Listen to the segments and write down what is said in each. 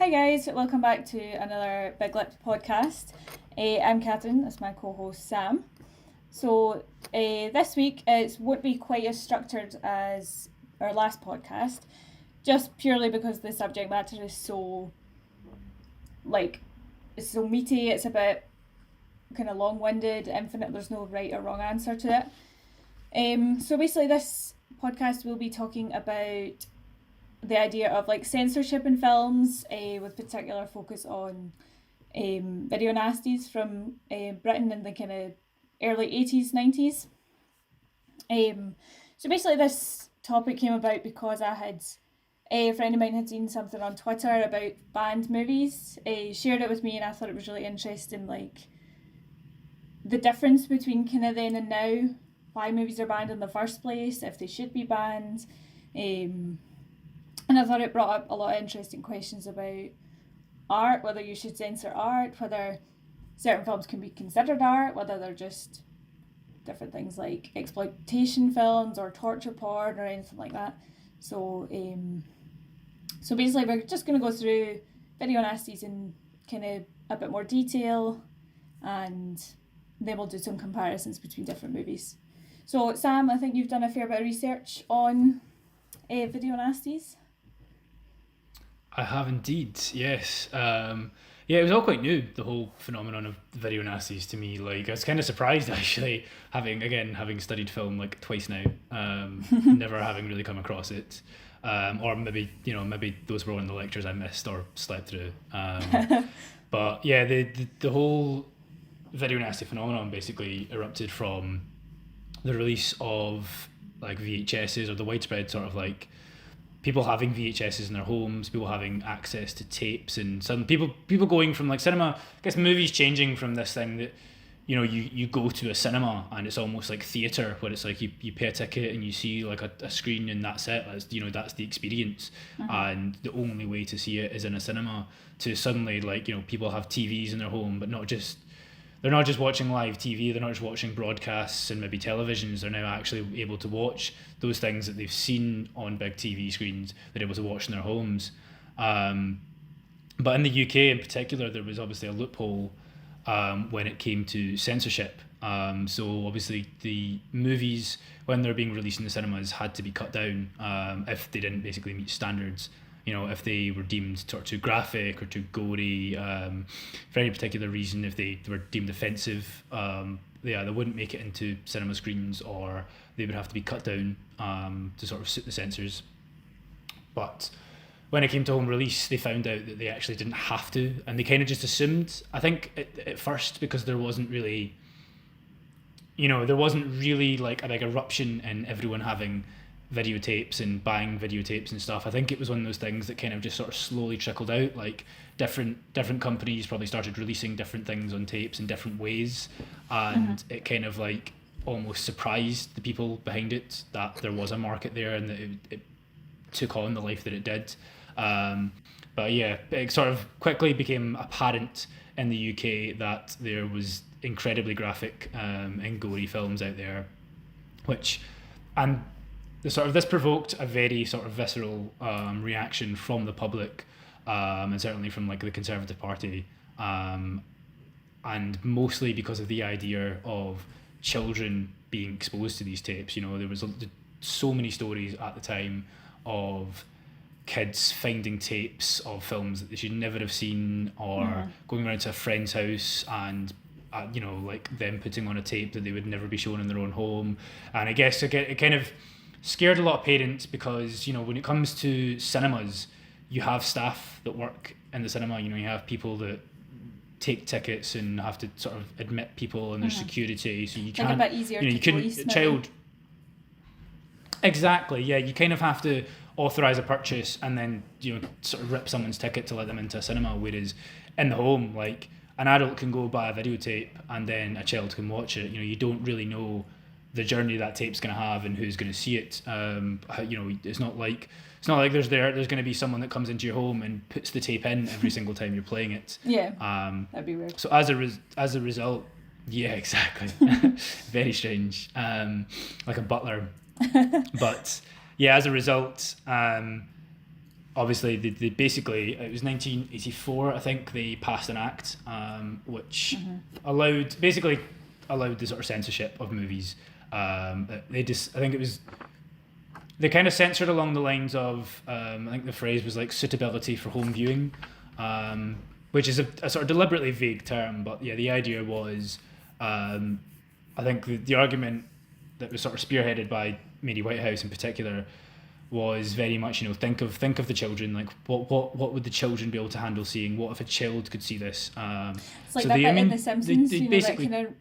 Hi guys, welcome back to another BigLipz podcast. I'm Catherine, that's my co-host Sam. So this week it won't be quite as structured as our last podcast, just purely because the subject matter is so, it's so meaty, it's a bit kind of long-winded, infinite, there's no right or wrong answer to it. So basically this podcast will be talking about the idea of censorship in films, with particular focus on video nasties from Britain in the kind of early 80s, 90s. So basically this topic came about because a friend of mine had seen something on Twitter about banned movies, shared it with me, and I thought it was really interesting, the difference between kind of then and now, why movies are banned in the first place, if they should be banned. And I thought it brought up a lot of interesting questions about art, whether you should censor art, whether certain films can be considered art, whether they're just different things like exploitation films or torture porn or anything like that. So basically we're just going to go through video nasties in kind of a bit more detail, and then we'll do some comparisons between different movies. So Sam, I think you've done a fair bit of research on video nasties. I have indeed, yes. It was all quite new, the whole phenomenon of video nasties to me. I was kind of surprised actually, having studied film twice now, never having really come across it. Or maybe those were one of the lectures I missed or slept through. But yeah, the whole video nasty phenomenon basically erupted from the release of VHSs, or the widespread sort of people having VHSs in their homes, people having access to tapes, and some people going from cinema. I guess movies changing from this thing that you go to a cinema and it's almost like theatre, where it's you pay a ticket and you see a screen and that's it. That's the experience, and the only way to see it is in a cinema. To suddenly people have TVs in their home, but they're not just watching live TV, they're not just watching broadcasts and maybe televisions, they're now actually able to watch those things that they've seen on big TV screens, they're able to watch in their homes. But in the UK in particular, there was obviously a loophole when it came to censorship. So obviously the movies, when they're being released in the cinemas, had to be cut down if they didn't basically meet standards. If they were deemed too graphic or too gory, for any particular reason, if they were deemed offensive, they wouldn't make it into cinema screens, or they would have to be cut down to sort of suit the censors. But when it came to home release, they found out that they actually didn't have to, and they kind of just assumed, I think at first, because there wasn't really a big eruption in everyone having videotapes and buying videotapes and stuff. I think it was one of those things that kind of just sort of slowly trickled out. Different companies probably started releasing different things on tapes in different ways, and it kind of almost surprised the people behind it that there was a market there, and that it took on the life that it did. But yeah, it sort of quickly became apparent in the UK that there was incredibly graphic and gory films out there, this provoked a very sort of visceral reaction from the public, and certainly from the Conservative Party, and mostly because of the idea of children being exposed to these tapes. There was so many stories at the time of kids finding tapes of films that they should never have seen, or going around to a friend's house and them putting on a tape that they would never be shown in their own home. And I guess it kind of scared a lot of parents, because when it comes to cinemas, you have staff that work in the cinema. You have people that take tickets and have to sort of admit people, and there's security, so you can't. A bit easier you couldn't police, a child. Exactly, yeah. You kind of have to authorize a purchase and then sort of rip someone's ticket to let them into a cinema. Whereas in the home, an adult can go buy a videotape and then a child can watch it. You don't really know the journey that tape's going to have and who's going to see it. It's not like there's going to be someone that comes into your home and puts the tape in every single time you're playing it. Yeah, that'd be weird. So as a result, yeah, exactly. Very strange. Like a butler. But yeah, as a result obviously they basically, it was 1984, I think, they passed an act which basically allowed the sort of censorship of movies. They just, I think it was, they kind of censored along the lines of, I think the phrase was like suitability for home viewing, which is a sort of deliberately vague term, but yeah, the idea was, I think the argument that was sort of spearheaded by Mary Whitehouse in particular was very much, think of the children, like what would the children be able to handle seeing? What if a child could see this? It's like so that bit in The Simpsons, they basically, that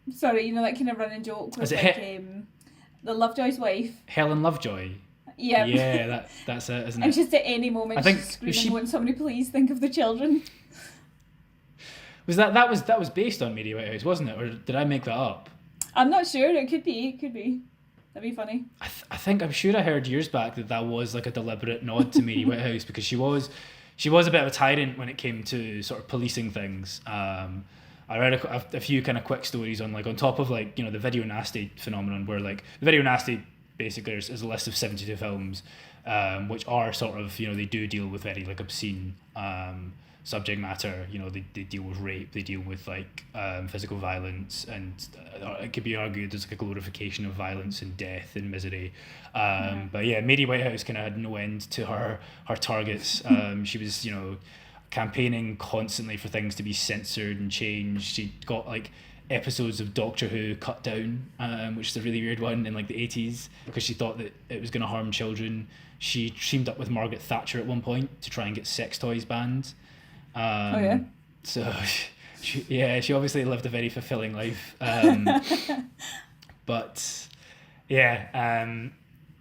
kind of running joke with the Lovejoy's wife, Helen Lovejoy. Yeah. Yeah, that's it, isn't it? And just at any moment, I think screaming, "Won't somebody please think of the children?" Was that was based on Mary Whitehouse, wasn't it, or did I make that up? I'm not sure. It could be. That'd be funny. I'm sure I heard years back that was like a deliberate nod to Mary Whitehouse, because she was a bit of a tyrant when it came to sort of policing things. I read a few kind of quick stories on top of the video nasty phenomenon, where the video nasty basically is a list of 72 films, which are sort of, they do deal with very obscene subject matter. They deal with rape, they deal with physical violence, and it could be argued as a glorification of violence and death and misery. But yeah, Mary Whitehouse kind of had no end to her targets. She was campaigning constantly for things to be censored and changed. She got episodes of Doctor Who cut down, which is a really weird one, in the 80s, because she thought that it was going to harm children. She teamed up with Margaret Thatcher at one point to try and get sex toys banned. So she obviously lived a very fulfilling life. But yeah,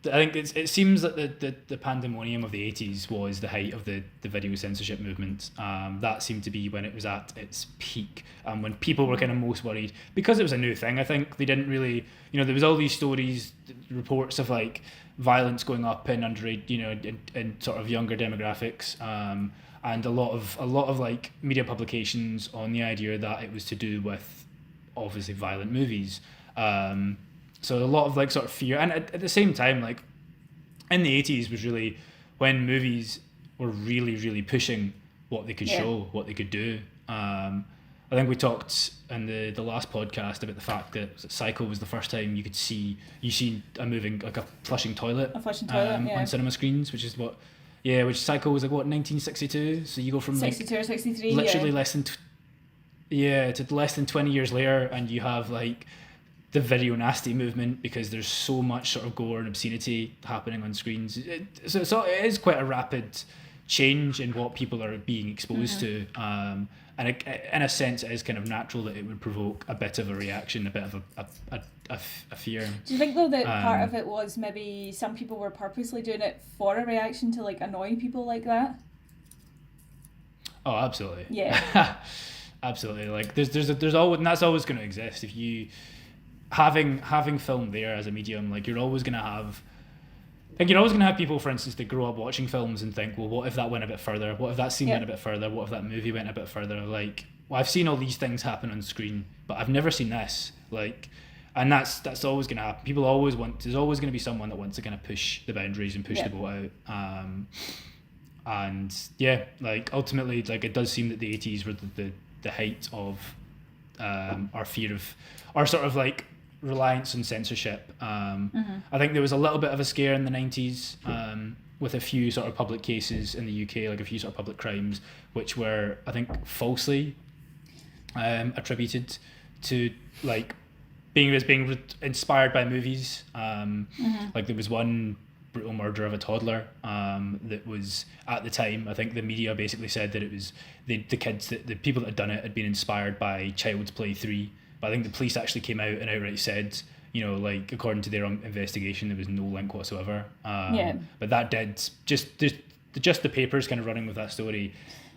I think it seems that the pandemonium of the 80s was the height of the video censorship movement. That seemed to be when it was at its peak, when people were kind of most worried, because it was a new thing. I think they didn't really, there was all these stories, reports of violence going up in underage, in sort of younger demographics, and a lot of media publications on the idea that it was to do with obviously violent movies. So a lot of sort of fear, and at the same time, in the 80s was really when movies were really, really pushing what they could show, what they could do. I think we talked in the last podcast about the fact that Psycho was the first time you see a moving, a flushing toilet. On cinema screens, which Psycho was 1962. So you go from 62 or 63, literally less than to less than 20 years later, and you have the video nasty movement, because there's so much sort of gore and obscenity happening on screens. So it is quite a rapid change in what people are being exposed to. And in a sense, it is kind of natural that it would provoke a bit of a reaction, a bit of a fear. Do you think, though, that part of it was maybe some people were purposely doing it for a reaction to annoy people like that? Oh, absolutely. Yeah. Absolutely. There's always, and that's always going to exist. If you having film there as a medium, you're always going to have. You're always going to have people, for instance, that grow up watching films and think, well, what if that went a bit further? What if that scene went a bit further? What if that movie went a bit further? I've seen all these things happen on screen, but I've never seen this. And that's always going to happen. People always there's always going to be someone that wants to kind of push the boundaries and push the boat out. And yeah, ultimately, it does seem that the 80s were the height of our fear of, our sort of reliance on censorship. I think there was a little bit of a scare in the 90s with a few sort of public cases in the UK, a few sort of public crimes, which were, I think, falsely attributed to being inspired by movies. There was one brutal murder of a toddler that was, at the time, I think the media basically said that it was the kids, the people that had done it had been inspired by Child's Play 3. But I think the police actually came out and outright said, according to their own investigation, there was no link whatsoever. But that did, just the papers kind of running with that story,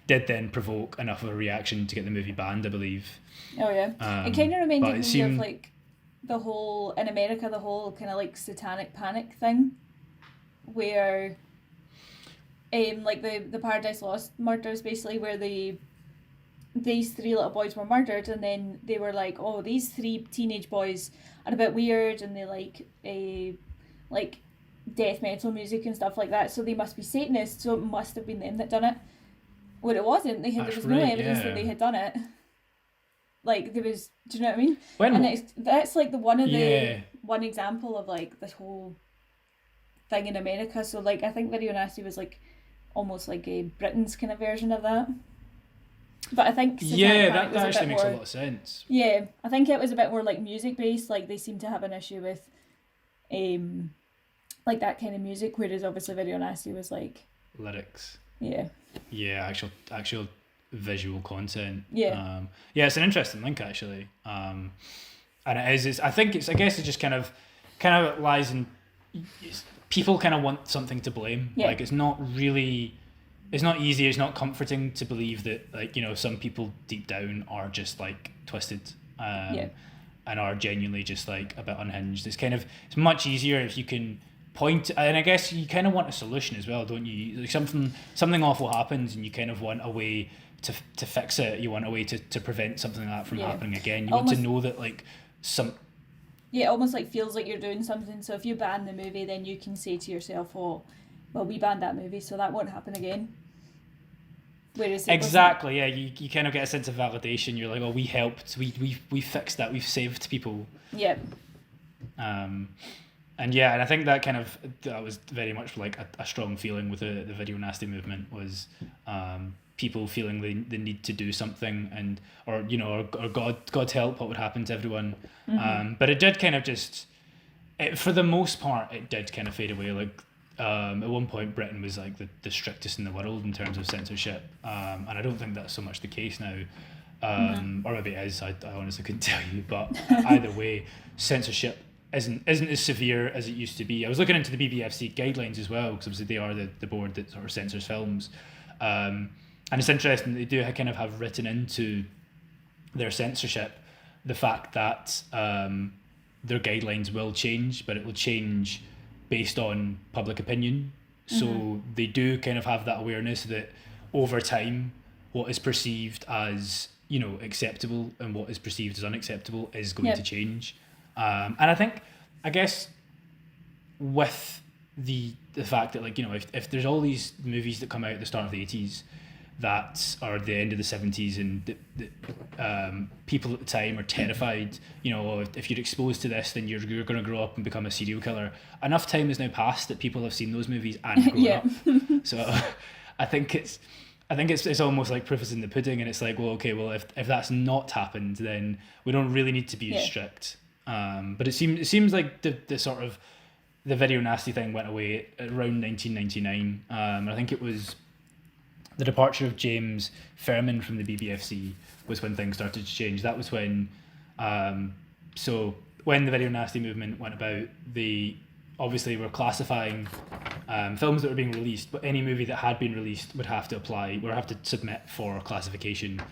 did then provoke enough of a reaction to get the movie banned, I believe. Oh yeah, it kind of reminded me of the whole, in America, the whole kind of satanic panic thing, where the Paradise Lost murders, basically, where these 3 little boys were murdered, and then they were oh, these 3 teenage boys are a bit weird, and they death metal music and stuff like that, so they must be Satanists, so it must have been them that done it. Well, it wasn't. There was no evidence that they had done it. Like, there was, do you know what I mean? That's like one example of like this whole thing in America. So like, I think Video Nasty was like almost like a Britain's kind of version of that. But I think that actually makes a lot of sense. Yeah, I think it was a bit more like music based. Like, they seem to have an issue with like that kind of music, whereas obviously Video Nasty was like lyrics. Yeah, actual visual content. Yeah. It's an interesting link actually. And it is. I guess it just kind of lies in people kind of want something to blame. Yeah. Like, it's not easy. It's not comforting to believe that, like, you know, some people deep down are just like twisted. And are genuinely just like a bit unhinged. It's much easier if you can point, and I guess you kind of want a solution as well, don't you? Like, something awful happens and you kind of want a way to fix it. You want a way to prevent something like that from happening again. You want to know that, like, it almost like feels like you're doing something. So if you ban the movie, then you can say to yourself, oh, well, we banned that movie, so that won't happen again. Whereas exactly, you kind of get a sense of validation. You're like, oh, we helped, we fixed that, we've saved people. Yeah. And I think that was very much like a strong feeling with the Video Nasty movement was people feeling they need to do something, or God help what would happen to everyone. Mm-hmm. But it did kind of for the most part, it did kind of fade away. Like, at one point Britain was like the strictest in the world in terms of censorship, and I don't think that's so much the case now. Or maybe it is, I honestly couldn't tell you, but either way, censorship isn't as severe as it used to be. I was looking into the BBFC guidelines as well, because obviously they are the board that sort of censors films, and it's interesting, they do kind of have written into their censorship the fact that their guidelines will change, but it will change based on public opinion. So they do kind of have that awareness that over time, what is perceived as, you know, acceptable and what is perceived as unacceptable is going to change. And I guess with the fact that, like, you know, if there's all these movies that come out at the start of the 80s that are the end of the 70s, and the people at the time are terrified, you know, if you're exposed to this, then you're going to grow up and become a serial killer. Enough time has now passed that people have seen those movies and grown up. So I think it's almost like proof is in the pudding, and it's like, well, okay, well, if that's not happened, then we don't really need to be as strict. But it seems like the sort of the Video Nasty thing went away around 1999. I think it was the departure of James Fairman from the BBFC was when things started to change. That was when, so when the Video Nasty movement went about, they obviously were classifying films that were being released, but any movie that had been released would have to submit for classification.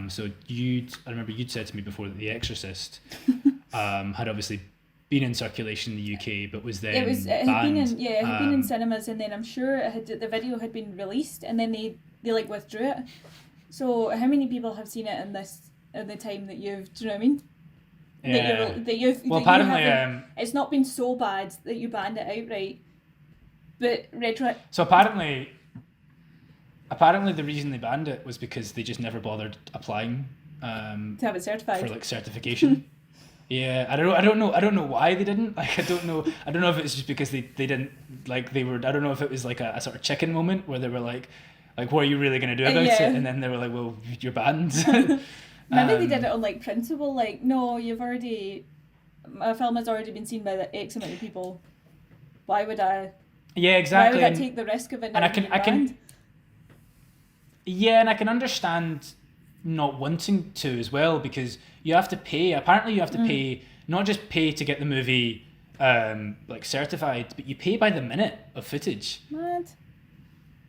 So I remember you'd said to me before that The Exorcist had obviously been in circulation in the UK, but was then it had banned. been in cinemas, and then I'm sure the video had been released, and then they like withdrew it. So how many people have seen it in the time that you've, do you know what I mean? Apparently, it's not been so bad that you banned it outright, but So apparently the reason they banned it was because they just never bothered applying to have it certified for, like, certification. Yeah, I don't know why they didn't. Like, I don't know if it's just because they didn't, like, they were, I don't know if it was like a sort of chicken moment where they were like what are you really going to do about it? And then they were like, well, you're banned. Maybe they did it on, like, principle, like, no, a film has already been seen by the X amount of people. Why would I? Yeah, exactly. Why would I take the risk of it now being banned? Yeah, and I can understand not wanting to as well, because you have to pay. Apparently, you have to pay, not just pay to get the movie like certified, but you pay by the minute of footage. Mad.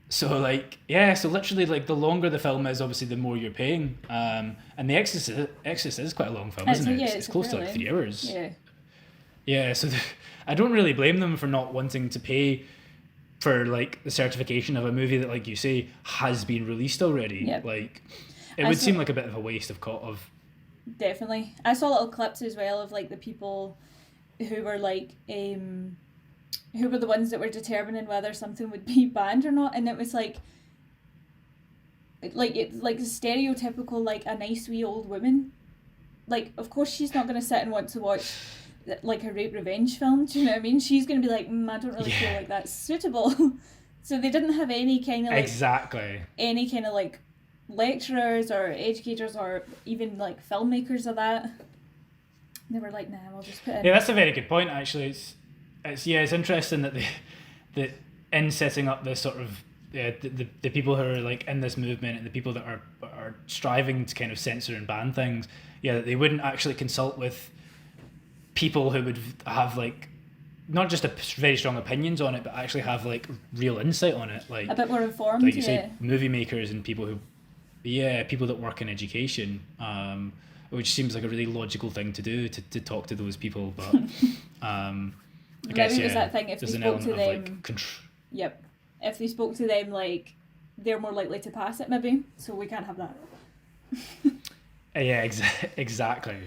So, like, yeah, so literally, like, the longer the film is, obviously, the more you're paying. And The Exorcist is quite a long film, isn't it? Yeah, it's close to, like, 3 hours. Yeah. Yeah, so I don't really blame them for not wanting to pay for, like, the certification of a movie that, like you say, has been released already. Yep. Like, it would seem like a bit of a waste of Definitely. I saw little clips as well of, like, the people who were, like, who were the ones that were determining whether something would be banned or not, and it was like stereotypical, like a nice wee old woman. Like, of course she's not going to sit and want to watch like a rape revenge film, do you know what I mean? She's going to be like, I don't really feel like that's suitable. So they didn't have any kind of like any kind of like lecturers or educators or even like filmmakers of that. They were like, nah, we'll just put in. Yeah, that's a very good point actually. It's interesting that that in setting up this sort of the people who are like in this movement and the people that are striving to kind of censor and ban things, that they wouldn't actually consult with people who would have like not just a very strong opinions on it, but actually have like real insight on it, like a bit more informed, like you say, movie makers and people who people that work in education, which seems like a really logical thing to do, to talk to those people. But I guess maybe it was that thing, if they spoke to them, like, if they spoke to them, like, they're more likely to pass it, maybe, so we can't have that. Yeah, exactly.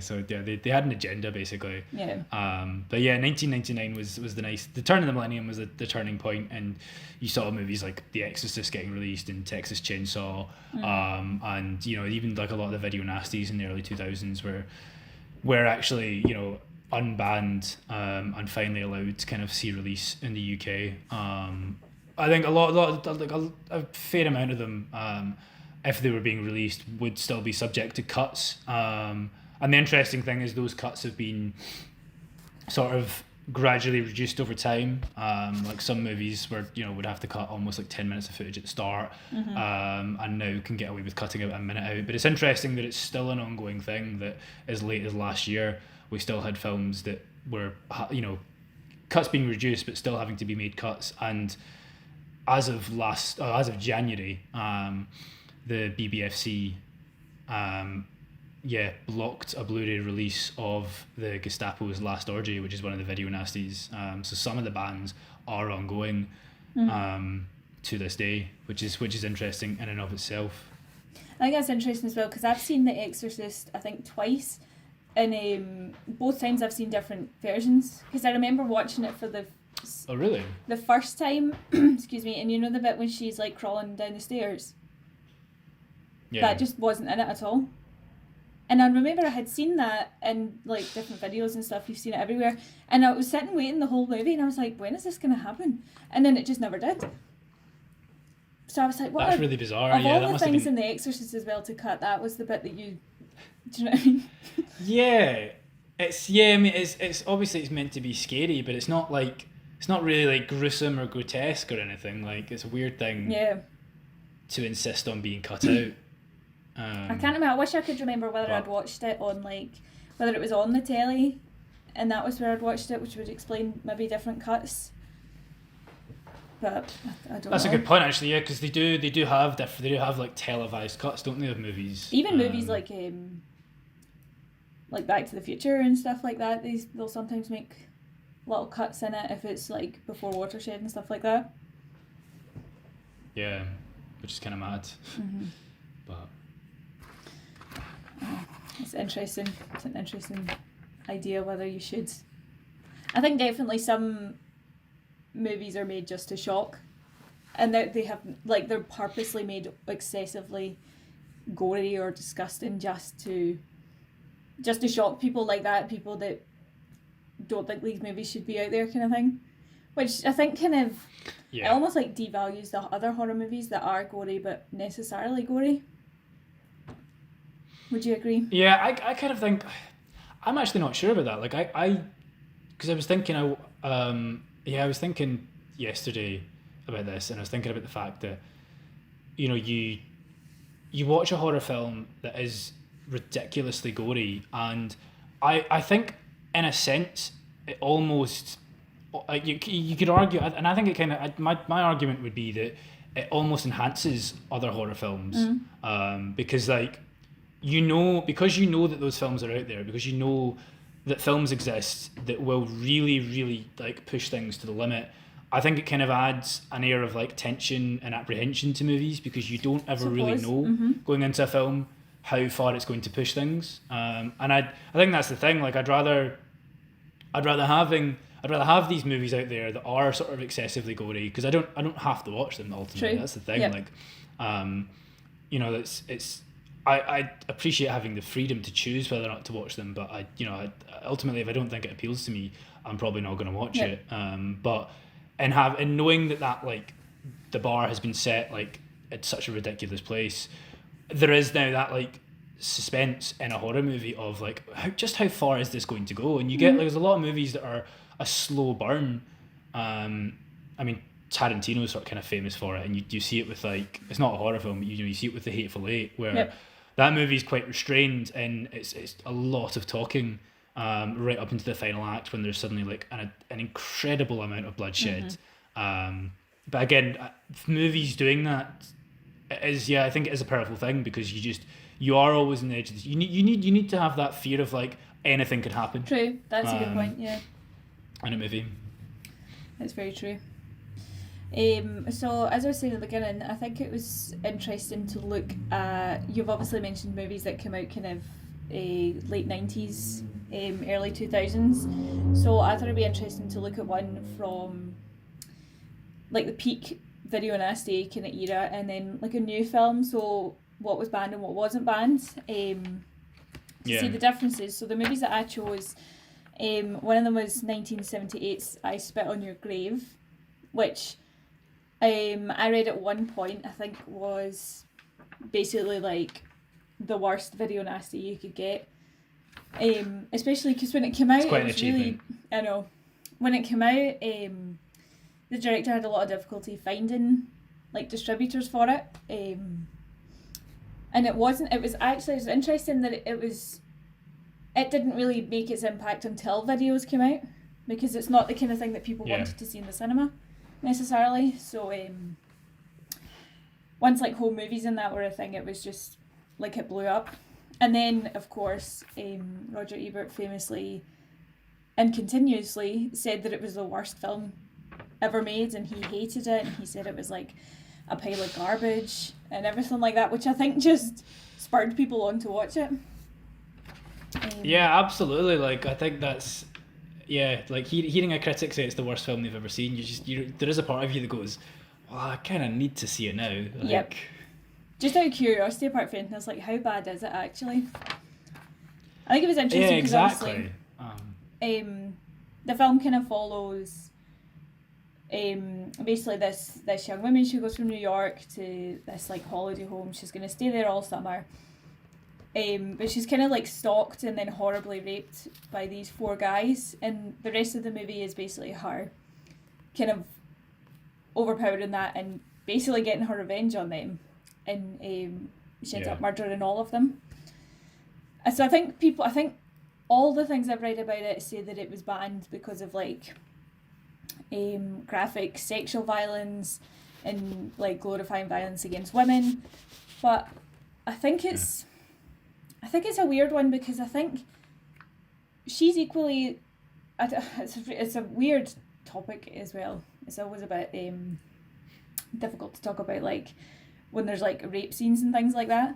So they had an agenda basically. Yeah. But 1999 was the turn of the millennium was the turning point, and you saw movies like The Exorcist getting released and Texas Chainsaw, and even like a lot of the video nasties in the early 2000s were actually unbanned and finally allowed to kind of see release in the UK. I think a fair amount of them, if they were being released, would still be subject to cuts. And the interesting thing is those cuts have been sort of gradually reduced over time. Like some movies would have to cut almost like 10 minutes of footage at the start, and now can get away with cutting out a minute out. But it's interesting that it's still an ongoing thing, that as late as last year we still had films that were cuts being reduced but still having to be made cuts. And as of January, the BBFC blocked a Blu-ray release of the Gestapo's Last Orgy, which is one of the video nasties. So some of the bans are ongoing to this day, which is interesting in and of itself. I think that's interesting as well, because I've seen The Exorcist I think twice, and both times I've seen different versions, because I remember watching it for the first time excuse me, and the bit when she's like crawling down the stairs, that just wasn't in it at all. And I remember I had seen that in like different videos and stuff. You've seen it everywhere, and I was sitting waiting the whole movie, and I was like, when is this going to happen? And then it just never did. So I was like, that's really bizarre. Of all the things in The Exorcist as well to cut, that was the bit that you, do you know what I mean? It's obviously it's meant to be scary, but it's not really like gruesome or grotesque or anything. Like, it's a weird thing to insist on being cut out. I can't remember. I wish I could remember whether I'd watched it on whether it was on the telly, and that was where I'd watched it, which would explain maybe different cuts. But I don't know. That's a good point actually, because they do have like televised cuts, don't they, of movies? Even movies like Back to the Future and stuff like that, they'll sometimes make little cuts in it if it's like before Watershed and stuff like that. Yeah, which is kind of mad. But it's interesting. It's an interesting idea whether you should. I think definitely some movies are made just to shock, and they have they're purposely made excessively gory or disgusting just to shock people like that, people that don't think these movies should be out there, kind of thing. Which I think kind of it almost like devalues the other horror movies that are gory but necessarily gory. Would you agree? Yeah, I kind of think, I'm actually not sure about that. Like because I was thinking, I was thinking yesterday about this, and I was thinking about the fact that, you watch a horror film that is ridiculously gory, and I think in a sense it almost, you could argue, and I think it kind of, my argument would be that it almost enhances other horror films, because because you know that those films are out there, because you know that films exist that will really, really like push things to the limit. I think it kind of adds an air of like tension and apprehension to movies, because you don't ever really know going into a film how far it's going to push things. And I think that's the thing. Like, I'd rather I'd rather have these movies out there that are sort of excessively gory, because I don't have to watch them ultimately. True. That's the thing. Yep. Like, it's I appreciate having the freedom to choose whether or not to watch them, but I ultimately, if I don't think it appeals to me, I'm probably not going to watch Yep. it. But and knowing that like the bar has been set like at such a ridiculous place, there is now that like suspense in a horror movie of like how far is this going to go, and you get like, there's a lot of movies that are a slow burn. I mean, Tarantino's sort of kind of famous for it, and you see it with like, it's not a horror film, but you see it with the Hateful Eight, where Yep. that movie's quite restrained, and it's a lot of talking right up into the final act, when there's suddenly like an incredible amount of bloodshed. But again, movies doing that is, I think it is a powerful thing, because you are always on the edge of this. You need to have that fear of like anything could happen. True, that's a good point. Yeah, in a movie. that's very true. So as I was saying at the beginning, I think it was interesting to look at, you've obviously mentioned movies that came out kind of late 90s, early 2000s. So I thought it'd be interesting to look at one from like the peak video nasty kind of era, and then like a new film, so what was banned and what wasn't banned, to see the differences. So the movies that I chose, one of them was 1978's I Spit on Your Grave, which I read at one point, I think was basically like the worst video nasty you could get, especially because when it came out, it's quite it was an really, achievement. I know, when it came out, the director had a lot of difficulty finding like distributors for it, and it was interesting that it didn't really make its impact until videos came out, because it's not the kind of thing that people wanted to see in the cinema necessarily. So once like home movies and that were a thing, it was just like it blew up. And then of course Roger Ebert famously and continuously said that it was the worst film ever made, and he hated it, and he said it was like a pile of garbage and everything like that, which I think just spurred people on to watch it. Yeah, absolutely. Like, I think that's, like hearing a critic say it's the worst film they've ever seen, there is a part of you that goes, well, I kind of need to see it now. Like, yep. Just out of curiosity, apart from anything else, like, how bad is it actually? I think it was interesting because exactly. obviously the film kind of follows basically this young woman. She goes from New York to this like holiday home. She's going to stay there all summer, but she's kind of like stalked and then horribly raped by these 4 guys, and the rest of the movie is basically her kind of overpowering that and basically getting her revenge on them, and she ends up murdering all of them. So I think all the things I've read about it say that it was banned because of like graphic sexual violence and like glorifying violence against women, but I think it's a weird one, because I think she's equally, it's a weird topic as well. It's always a bit difficult to talk about, like when there's like rape scenes and things like that,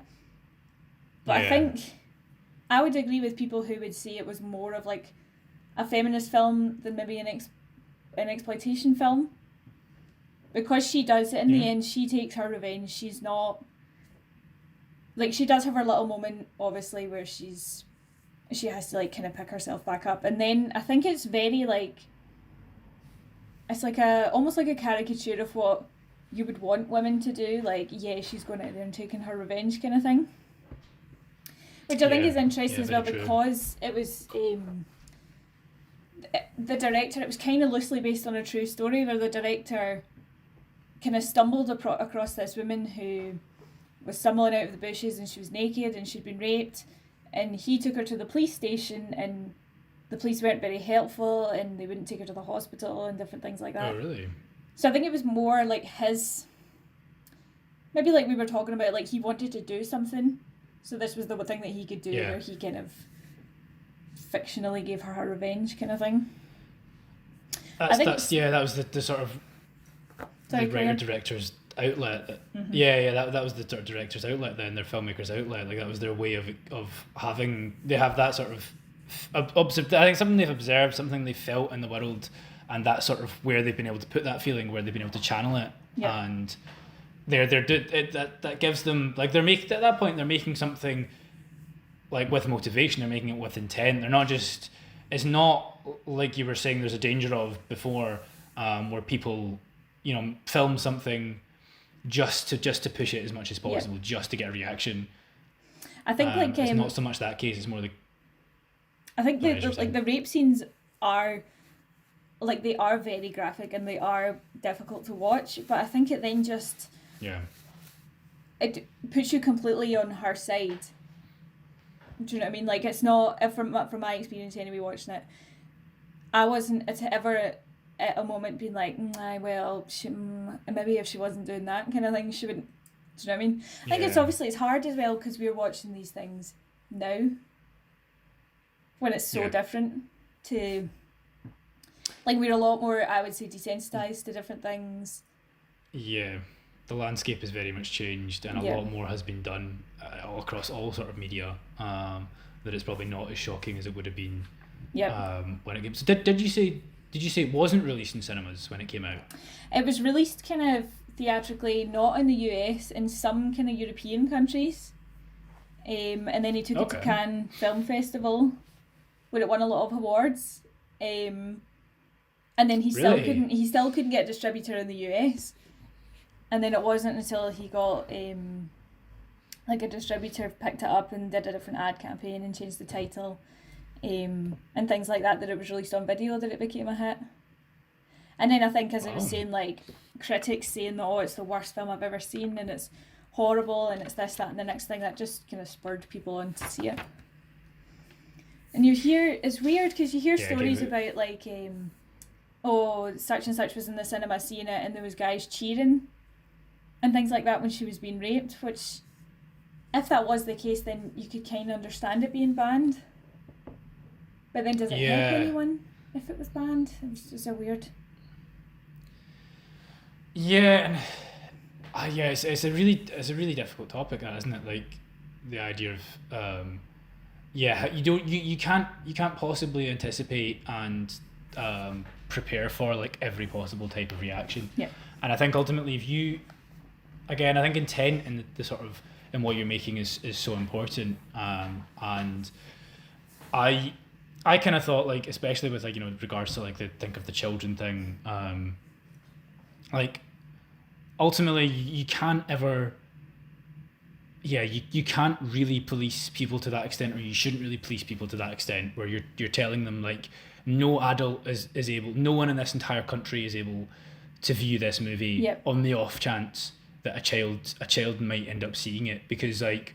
but I think I would agree with people who would say it was more of like a feminist film than maybe an exploitation film, because she does it in the end. She takes her revenge. She's not like, she does have her little moment obviously where she has to like kind of pick herself back up, and then I think it's very like, it's like almost like a caricature of what you would want women to do, like she's going out there and taking her revenge kind of thing, which I think is interesting as well, because it was the director, it was kind of loosely based on a true story, where the director kind of stumbled across this woman who was stumbling out of the bushes, and she was naked and she'd been raped, and he took her to the police station, and the police weren't very helpful, and they wouldn't take her to the hospital and different things like that. Oh, really? So I think it was more like maybe like we were talking about, like he wanted to do something, so this was the thing that he could do, where he kind of fictionally gave her revenge kind of thing. That was the sort of the writer-director's outlet. That was the director's outlet then, their filmmaker's outlet. Like, that was their way of having, they have that sort of I think something they've observed, something they felt in the world, and that's sort of where they've been able to put that feeling, where they've been able to channel it, and that gives them, like, they're making, at that point they're making something like with motivation, they're making it with intent. They're not just, it's not like you were saying there's a danger of before, where people, you know, film something just to push it as much as possible, just to get a reaction. I think it's not so much that case, it's more the, I think the rape scenes are, like, they are very graphic and they are difficult to watch, but I think it then just it puts you completely on her side. Do you know what I mean? Like, it's not, from my experience anyway watching it, I wasn't ever at a moment being like, well, maybe if she wasn't doing that kind of thing, she wouldn't. Do you know what I mean? I think it's obviously, it's hard as well because we're watching these things now when it's so different to, like, we're a lot more, I would say, desensitized to different things. Yeah, the landscape has very much changed, and a lot more has been done all across all sort of media, that it's probably not as shocking as it would have been when it came. So did you say it wasn't released in cinemas when it came out? It was released kind of theatrically, not in the US, in some kind of European countries, and then he took it to Cannes Film Festival, where it won a lot of awards, and then he still couldn't get a distributor in the US, and then it wasn't until he got like a distributor picked it up and did a different ad campaign and changed the title, and things like that it was released on video that it became a hit. And then I think, as I was saying, like, critics saying that, it's the worst film I've ever seen and it's horrible and it's this, that and the next thing, that just kind of spurred people on to see it. And you hear, it's weird because you hear stories about, like, such and such was in the cinema seeing it and there was guys cheering and things like that when she was being raped, which, if that was the case, then you could kind of understand it being banned. But then does it help anyone if it was banned? It was just so weird. Yeah, and it's a really difficult topic, isn't it? Like, the idea of you can't possibly anticipate and prepare for, like, every possible type of reaction. Yeah. And I think ultimately, I think intent and the sort of in what you're making is so important. And I kind of thought, like, especially with, like, you know, regards to, like, think of the children thing, like, ultimately you can't ever, you can't really police people to that extent, or you shouldn't really police people to that extent, where you're telling them, like, no adult is able, no one in this entire country is able to view this movie on the off chance that a child might end up seeing it, because, like,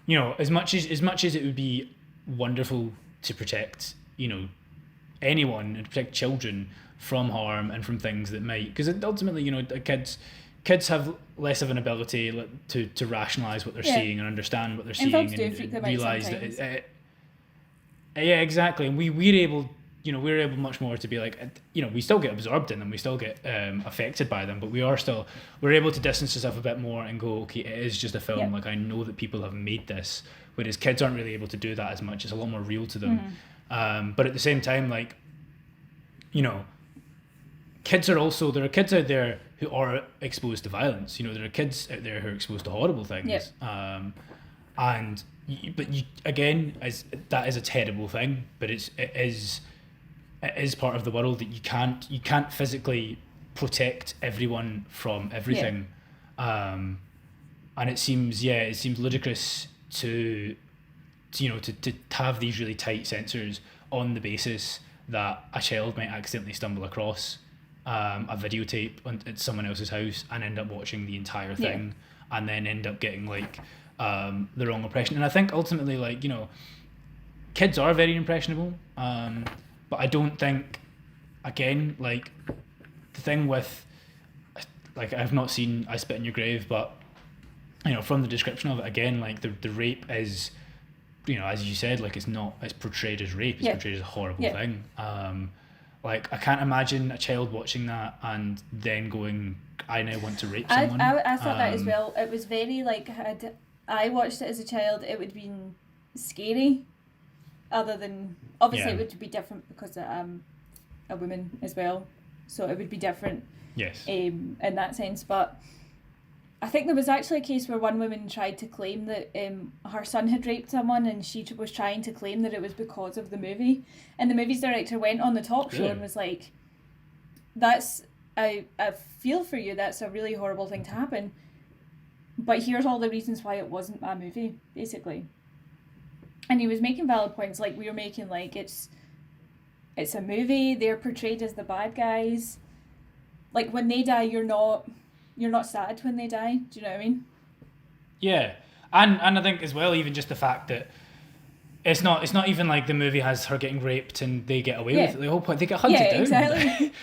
you know, as much as it would be wonderful to protect, you know, anyone and protect children from harm and from things that might, because ultimately, you know, kids have less of an ability to rationalize what they're seeing and understand what they're seeing and realize that exactly. And we're able much more to be like, you know, we still get absorbed in them, we still get affected by them, but we're able to distance ourselves a bit more and go, okay, it is just a film. Like, I know that people have made this, whereas kids aren't really able to do that as much. It's a lot more real to them. But at the same time, like, you know, there are kids out there who are exposed to violence. You know, there are kids out there who are exposed to horrible things. Again, that is a terrible thing, but it is part of the world that you can't physically protect everyone from everything. And it seems ludicrous to have these really tight censors on the basis that a child might accidentally stumble across a videotape at someone else's house and end up watching the entire thing, and then end up getting, like, the wrong impression. And I think ultimately, like, you know, kids are very impressionable, but I don't think, again, like, the thing with, like, I've not seen I Spit in Your Grave, but, you know, from the description of it, again, like, the rape is, you know, as you said, like, it's portrayed as rape, it's portrayed as a horrible thing. Like, I can't imagine a child watching that and then going, I now want to rape someone. I thought that as well. It was very, like, I watched it as a child, it would have been scary. other than obviously Yeah. it would be different because I'm a woman as well, so it would be different Yes. in that sense. But I think there was actually a case where one woman tried to claim that her son had raped someone, and she was trying to claim that it was because of the movie. And the movie's director went on the talk show and was like, "That's I feel for you. That's a really horrible thing to happen. But here's all the reasons why it wasn't my movie, basically." And he was making valid points, like we were making, like it's a movie. They're portrayed as the bad guys. Like when they die, you're not sad when they die. Do you know what I mean? Yeah, and I think as well, even just the fact that it's not even like the movie has her getting raped and they get away with it. The whole point, they get hunted down. Exactly.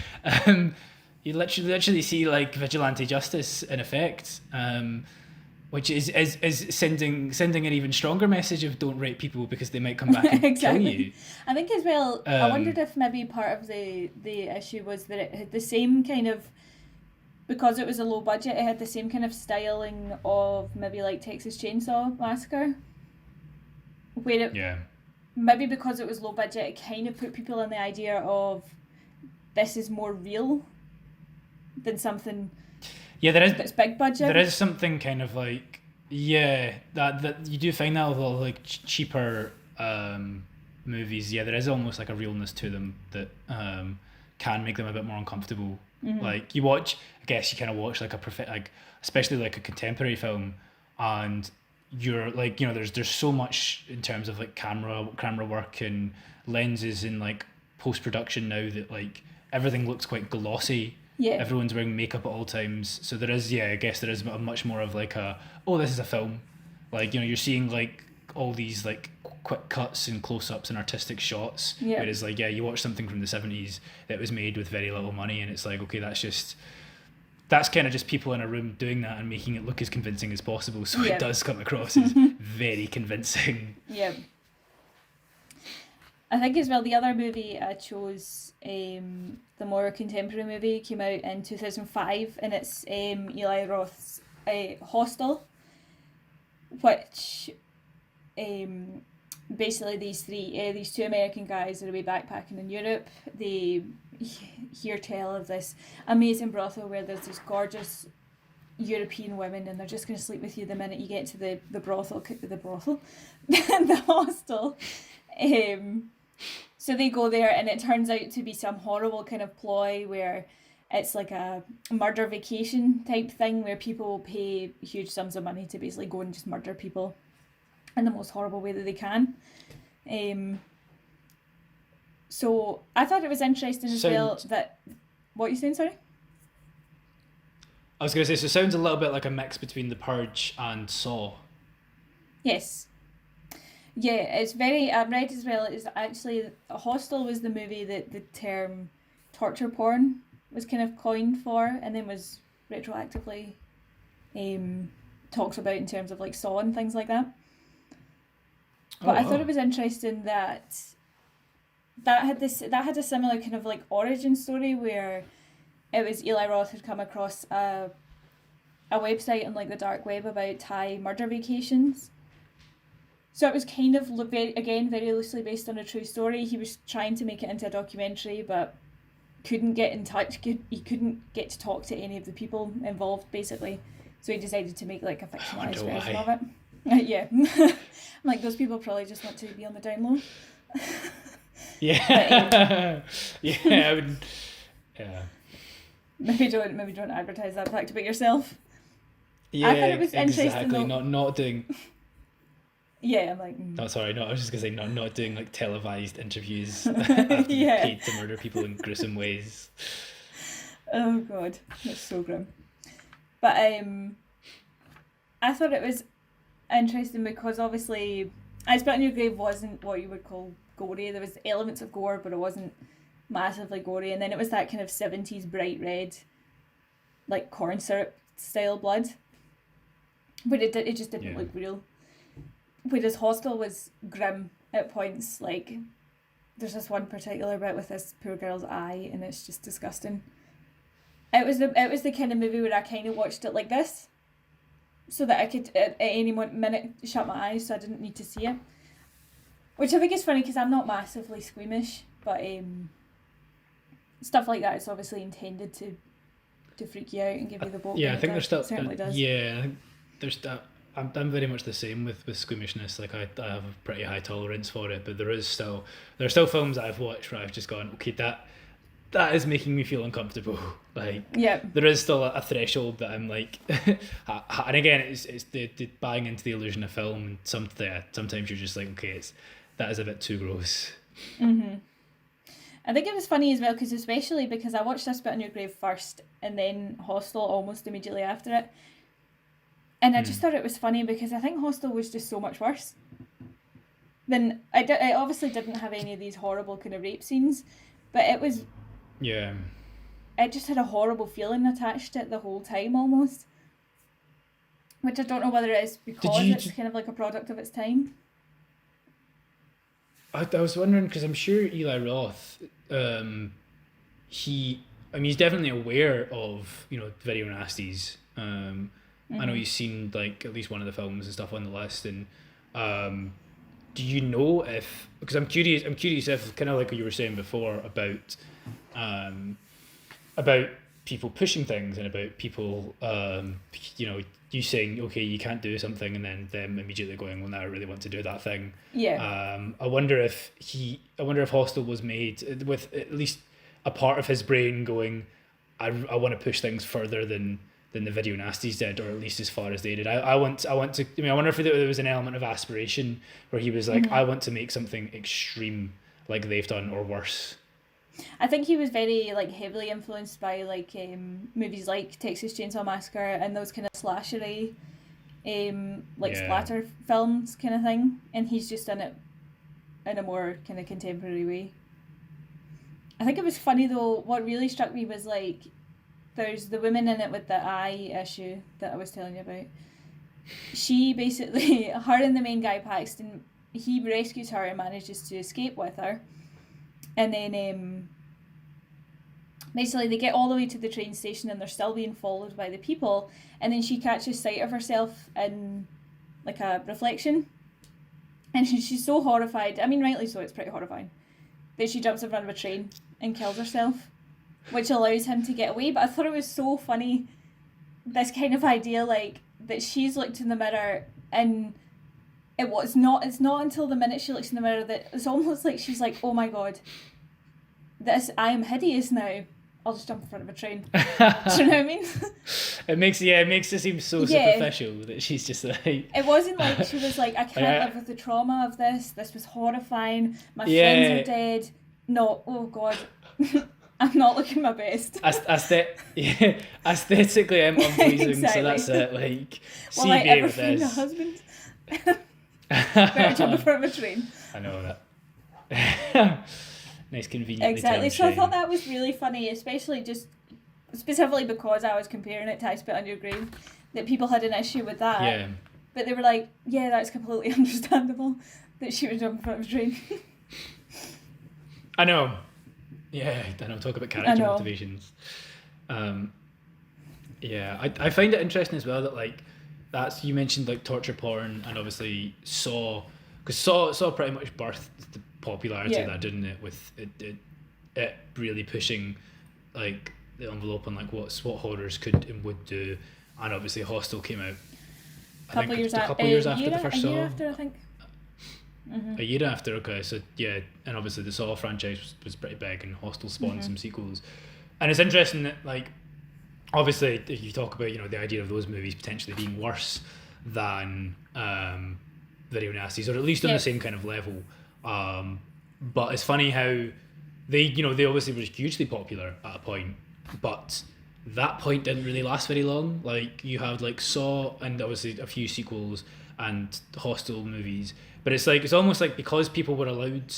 You literally see like vigilante justice in effect, which is sending an even stronger message of don't rape people because they might come back and kill you. I think as well, I wondered if maybe part of the issue was that it had the same kind of, because it was a low budget, it had the same kind of styling of maybe like Texas Chainsaw Massacre, where it, maybe because it was low budget, it kind of put people in the idea of this is more real than something that's big budget. There is something kind of like, that you do find that with a lot of like cheaper movies. There is almost like a realness to them that can make them a bit more uncomfortable. Mm-hmm. Like you watch, I guess you kind of watch like especially like a contemporary film, and you're like, there's so much in terms of like camera work and lenses and like post-production now that like everything looks quite glossy. Everyone's wearing makeup at all times, so there is I guess there is a much more of like this is a film. Like, you're seeing like all these like quick cuts and close-ups and artistic shots, whereas like you watch something from the 70s that was made with very little money, and it's like, okay, that's kind of just people in a room doing that and making it look as convincing as possible, so it does come across as very convincing. I think as well, the other movie I chose, the more contemporary movie, came out in 2005, and it's Eli Roth's Hostel, which basically these two American guys are away backpacking in Europe. They hear tell of this amazing brothel where there's this gorgeous European women, and they're just going to sleep with you the minute you get to the brothel, the hostel. So they go there, and it turns out to be some horrible kind of ploy where it's like a murder vacation type thing where people will pay huge sums of money to basically go and just murder people in the most horrible way that they can. So I thought it was interesting as well that... What are you saying, sorry? I was going to say, so it sounds a little bit like a mix between The Purge and Saw. Yes. Yeah, it's very... I've read as well, it's actually... Hostel was the movie that the term torture porn was kind of coined for, and then was retroactively talked about in terms of like Saw and things like that. But I thought it was interesting that had a similar kind of like origin story where it was Eli Roth had come across a website on like the dark web about Thai murder vacations. So it was kind of very loosely based on a true story. He was trying to make it into a documentary, but couldn't get in touch. He couldn't get to talk to any of the people involved, basically. So he decided to make like a fictionalized version of it. I'm like, those people probably just want to be on the down low. I would. Yeah. Maybe don't advertise that fact about yourself. Yeah, I thought it was interesting though. Not doing. Yeah, I'm like. No, sorry, no. I was just gonna say not doing like televised interviews after paid to murder people in gruesome ways. Oh god, that's so grim. But I thought it was interesting because obviously I Spit on Your Grave wasn't what you would call gory. There was elements of gore, but it wasn't massively gory. And then it was that kind of 70s bright red, like corn syrup style blood, but it just didn't look real. Whereas Hostel was grim at points. Like there's this one particular bit with this poor girl's eye, and it's just disgusting. It was the kind of movie where I kind of watched it like this, so that I could at any minute shut my eyes, so I didn't need to see it. Which I think is funny because I'm not massively squeamish, but stuff like that is obviously intended to freak you out and give you the bolt. Yeah, I think there's still... certainly does. Yeah, I think there's that... I'm very much the same with squeamishness. Like I have a pretty high tolerance for it, but there are still films that I've watched where I've just gone, okay, that is making me feel uncomfortable. Like, yeah, there is still a threshold that I'm like, and again, it's the buying into the illusion of film, and sometimes you're just like, okay, that is a bit too gross. Mm-hmm. I think it was funny as well especially because I watched This Bit on Your Grave first and then Hostel almost immediately after it. And I just thought it was funny because I think Hostel was just so much worse. Then I obviously didn't have any of these horrible kind of rape scenes, but it was... Yeah. It just had a horrible feeling attached to it the whole time almost. Which I don't know whether it is because it's kind of like a product of its time. I was wondering, because I'm sure Eli Roth, he's definitely aware of, video nasties. I know he's seen like at least one of the films and stuff on the list, and do you know if, because I'm curious if, kind of like what you were saying before about people pushing things and about people you saying, okay, you can't do something, and then them immediately going, well, now I really want to do that thing. Yeah. I wonder if Hostel was made with at least a part of his brain going, I want to push things further than the video nasties did, or at least as far as they did. I wonder if there was an element of aspiration where he was like, I want to make something extreme like they've done, or worse. I think he was very like heavily influenced by like movies like Texas Chainsaw Massacre and those kind of slashery splatter films kind of thing, and he's just done it in a more kind of contemporary way. I think it was funny though, what really struck me was like there's the woman in it with the eye issue that I was telling you about. She basically, her and the main guy Paxton, he rescues her and manages to escape with her. And then basically they get all the way to the train station and they're still being followed by the people. And then she catches sight of herself in like a reflection. And she's so horrified, I mean rightly so, it's pretty horrifying, that she jumps in front of a train and kills herself, which allows him to get away. But I thought it was so funny, this kind of idea like that she's looked in the mirror and it's not until the minute she looks in the mirror that it's almost like she's like, oh my god, I am hideous now, I'll just jump in front of a train. Do you know what I mean? It makes it seem so superficial that she's just like... It wasn't like she was like, I can't live with the trauma of this was horrifying, my friends are dead. No, oh god. I'm not looking my best. Aesthetically I'm unpleasing, exactly. So that's it. Like, well, like ever find a husband? Better jump in front of a train. I know that. Nice convenient. Exactly. So I thought that was really funny, especially just specifically because I was comparing it to I Spit on Your Grave, that people had an issue with that. Yeah. But they were like, yeah, that's completely understandable that she would jump in front of a train. I know. Yeah, I know. Talk about character motivations. Yeah, I find it interesting as well that like you mentioned like torture porn, and obviously Saw pretty much birthed the popularity of that, didn't it? With it really pushing like the envelope on like what horrors could and would do, and obviously Hostel came out a couple years after the first Saw. A year after, I think. Mm-hmm. A year after, okay, so yeah, and obviously the Saw franchise was pretty big, and Hostel spawned some sequels, and it's interesting that like obviously if you talk about the idea of those movies potentially being worse than video nasties, or at least on the same kind of level, but it's funny how they obviously were hugely popular at a point, but that point didn't really last very long. Like you have like Saw and obviously a few sequels and Hostel movies, but it's almost like because people were allowed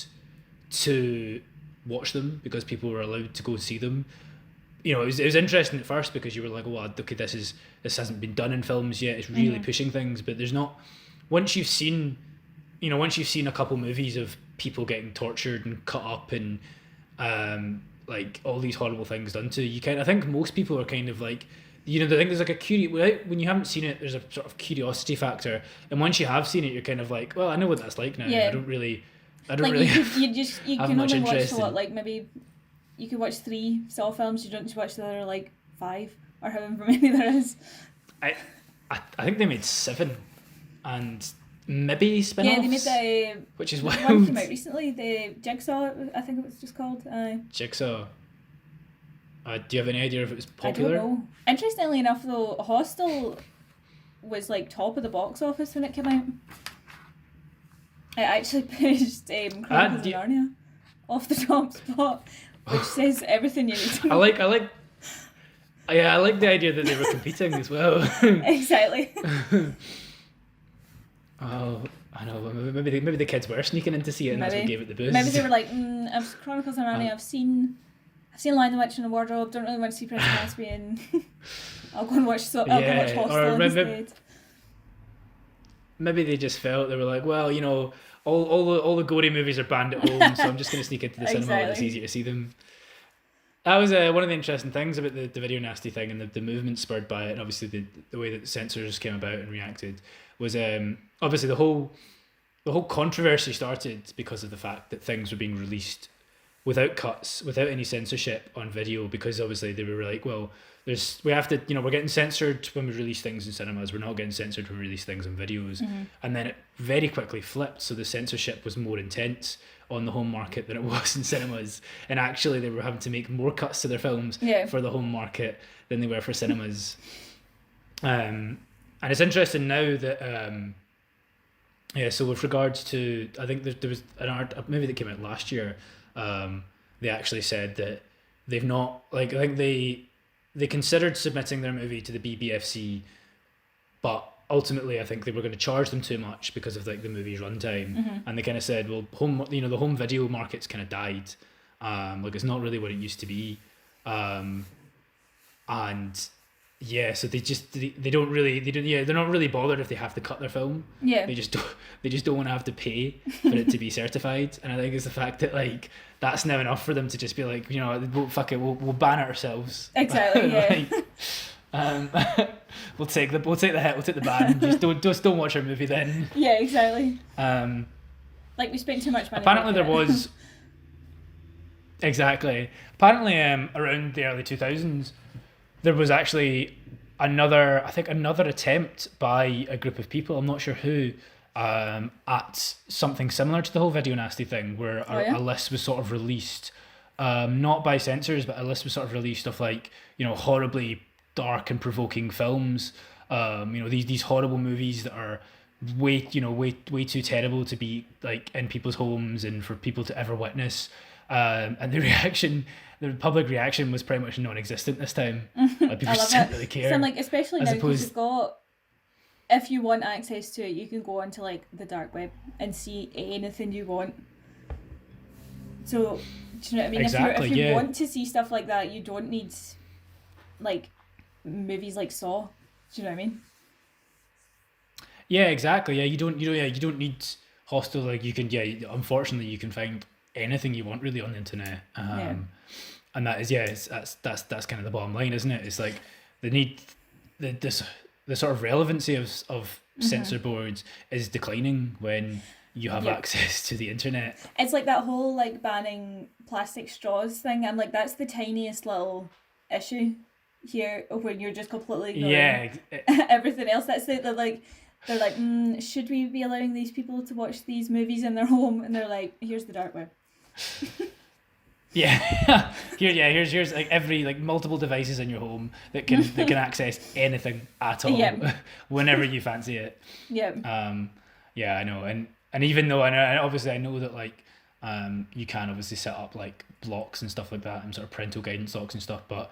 to watch them, because people were allowed to go see them, it was interesting at first because you were like, oh, okay, this hasn't been done in films yet, it's really pushing things, but there's not, once you've seen a couple movies of people getting tortured and cut up and like all these horrible things done to you, I think most people are kind of like, the thing there's like a when you haven't seen it, there's a sort of curiosity factor, and once you have seen it, you're kind of like, well, I know what that's like now. Yeah. I don't like really you have can much only watch interest what, in. like maybe you could watch 3 Saw films. You don't need to watch the other like 5 or however many there is. I think they made 7 and maybe spin-offs. Yeah, they made the which is one wild. came out recently. The Jigsaw, I think it was just called. Jigsaw. Do you have any idea if it was I popular? don't know. Interestingly enough, though, Hostel was like top of the box office when it came out. It actually pushed Chronicles of Narnia off the top spot, which says everything you need to know. I like the idea that they were competing as well. Exactly. Oh, I know. Maybe the kids were sneaking in to see it, and that's what gave it the boost. Maybe they were like, I've Chronicles of Narnia. I've seen Lion the Witch in the Wardrobe. Don't really want to see Prince Caspian. I'll go and watch Hostel instead. Maybe they just felt, they were like, well, you know, all the gory movies are banned at home, so I'm just going to sneak into the cinema when it's easier to see them. That was one of the interesting things about the video nasty thing, and the movement spurred by it, and obviously the way that the censors came about and reacted was obviously the whole controversy started because of the fact that things were being released without cuts, without any censorship on video, because obviously they were like, well, we have to, you know, we're getting censored when we release things in cinemas, we're not getting censored when we release things on videos. Mm-hmm. And then it very quickly flipped, so the censorship was more intense on the home market than it was in cinemas, and actually they were having to make more cuts to their films for the home market than they were for cinemas. And it's interesting now that so with regards to, I think there was an art movie that came out last year, they actually said that they've not, like, I think they considered submitting their movie to the BBFC, but ultimately I think they were going to charge them too much because of like the movie's runtime. Mm-hmm. And they kind of said, well, the home video market's kind of died. Like it's not really what it used to be. And yeah, so they're not really bothered if they have to cut their film. Yeah. They just don't want to have to pay for it to be certified. And I think it's the fact that like that's now enough for them to just be like, you know, fuck it, we'll ban it ourselves. Exactly. Yeah. We'll take the hit, we'll take the ban. Just don't watch our movie then. Yeah, exactly. Like we spent too much money. Apparently there was exactly. Apparently around the early 2000s there was actually another attempt by a group of people, I'm not sure who, at something similar to the whole video nasty thing, where a list was sort of released, not by censors, but a list was sort of released of like, you know, horribly dark and provoking films, you know, these horrible movies that are way too terrible to be like in people's homes and for people to ever witness. And the public reaction was pretty much non-existent this time. Like people just didn't really care. So I'm like, especially now because you've got, if you want access to it, you can go onto like the dark web and see anything you want. So do you know what I mean? Exactly, if you want to see stuff like that, you don't need like movies like Saw. Do you know what I mean? Yeah, exactly. Yeah, you don't need Hostel. Like you can, unfortunately you can find anything you want really on the internet. And that is, that's kind of the bottom line, isn't it? It's like the need, the sort of relevancy of mm-hmm. censor boards is declining when you have access to the internet. It's like that whole like banning plastic straws thing. I'm like, that's the tiniest little issue here when you're just completely ignoring everything else. That's it. They're like, should we be allowing these people to watch these movies in their home? And they're like, here's the dark web. Here's like every like multiple devices in your home that can access anything at all whenever you fancy it. I know, and even though I know that like you can obviously set up like blocks and stuff like that and sort of parental guidance locks and stuff, but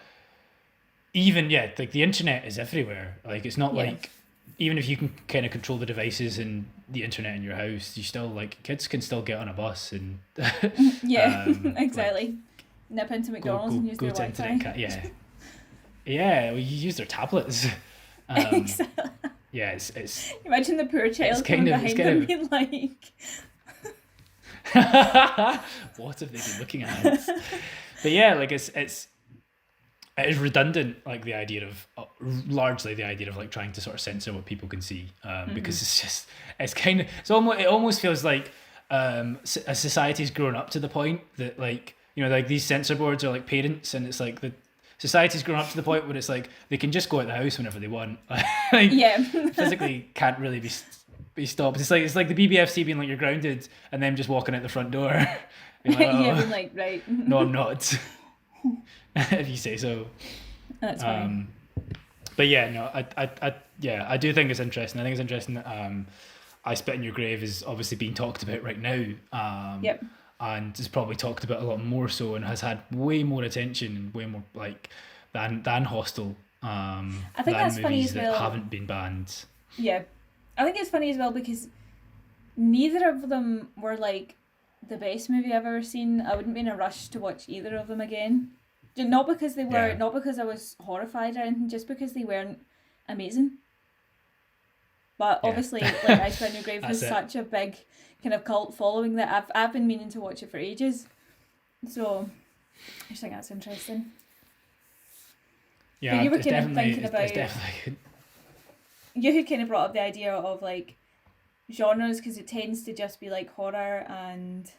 even like the internet is everywhere. Like it's not like, even if you can kind of control the devices and the internet in your house, you still like kids can still get on a bus and exactly, like, nip into McDonald's and use their Wi-Fi. Well, you use their tablets. Exactly. Yeah, it's imagine the poor child coming behind them being like, what have they been looking at? But yeah, like it is redundant, like the idea of largely the idea of like trying to sort of censor what people can see, because it almost feels like a society's grown up to the point that, like, you know, like these censor boards are like parents, and it's like the society's grown up to the point where it's like they can just go out the house whenever they want. Like, Yeah. physically can't really be stopped. It's like the BBFC being like, you're grounded, and them just walking out the front door. Being like, Yeah, being like, right. no, I'm not. If you say so. That's fine. But yeah, no, I do think it's interesting. I think it's interesting that I Spit in Your Grave is obviously being talked about right now. Yep. And is probably talked about a lot more so, and has had way more attention and way more like than Hostel. I think than that's funny movies as well. that haven't been banned. Yeah. I think it's funny as well because neither of them were like the best movie I've ever seen. I wouldn't be in a rush to watch either of them again. Not because they were, not because I was horrified or anything, just because they weren't amazing. But obviously, like, I Spit in Your Grave has such a big kind of cult following that I've been meaning to watch it for ages. So I just think that's interesting. Yeah, but you were kind of thinking about. Definitely... You had kind of brought up the idea of like genres because it tends to just be like horror and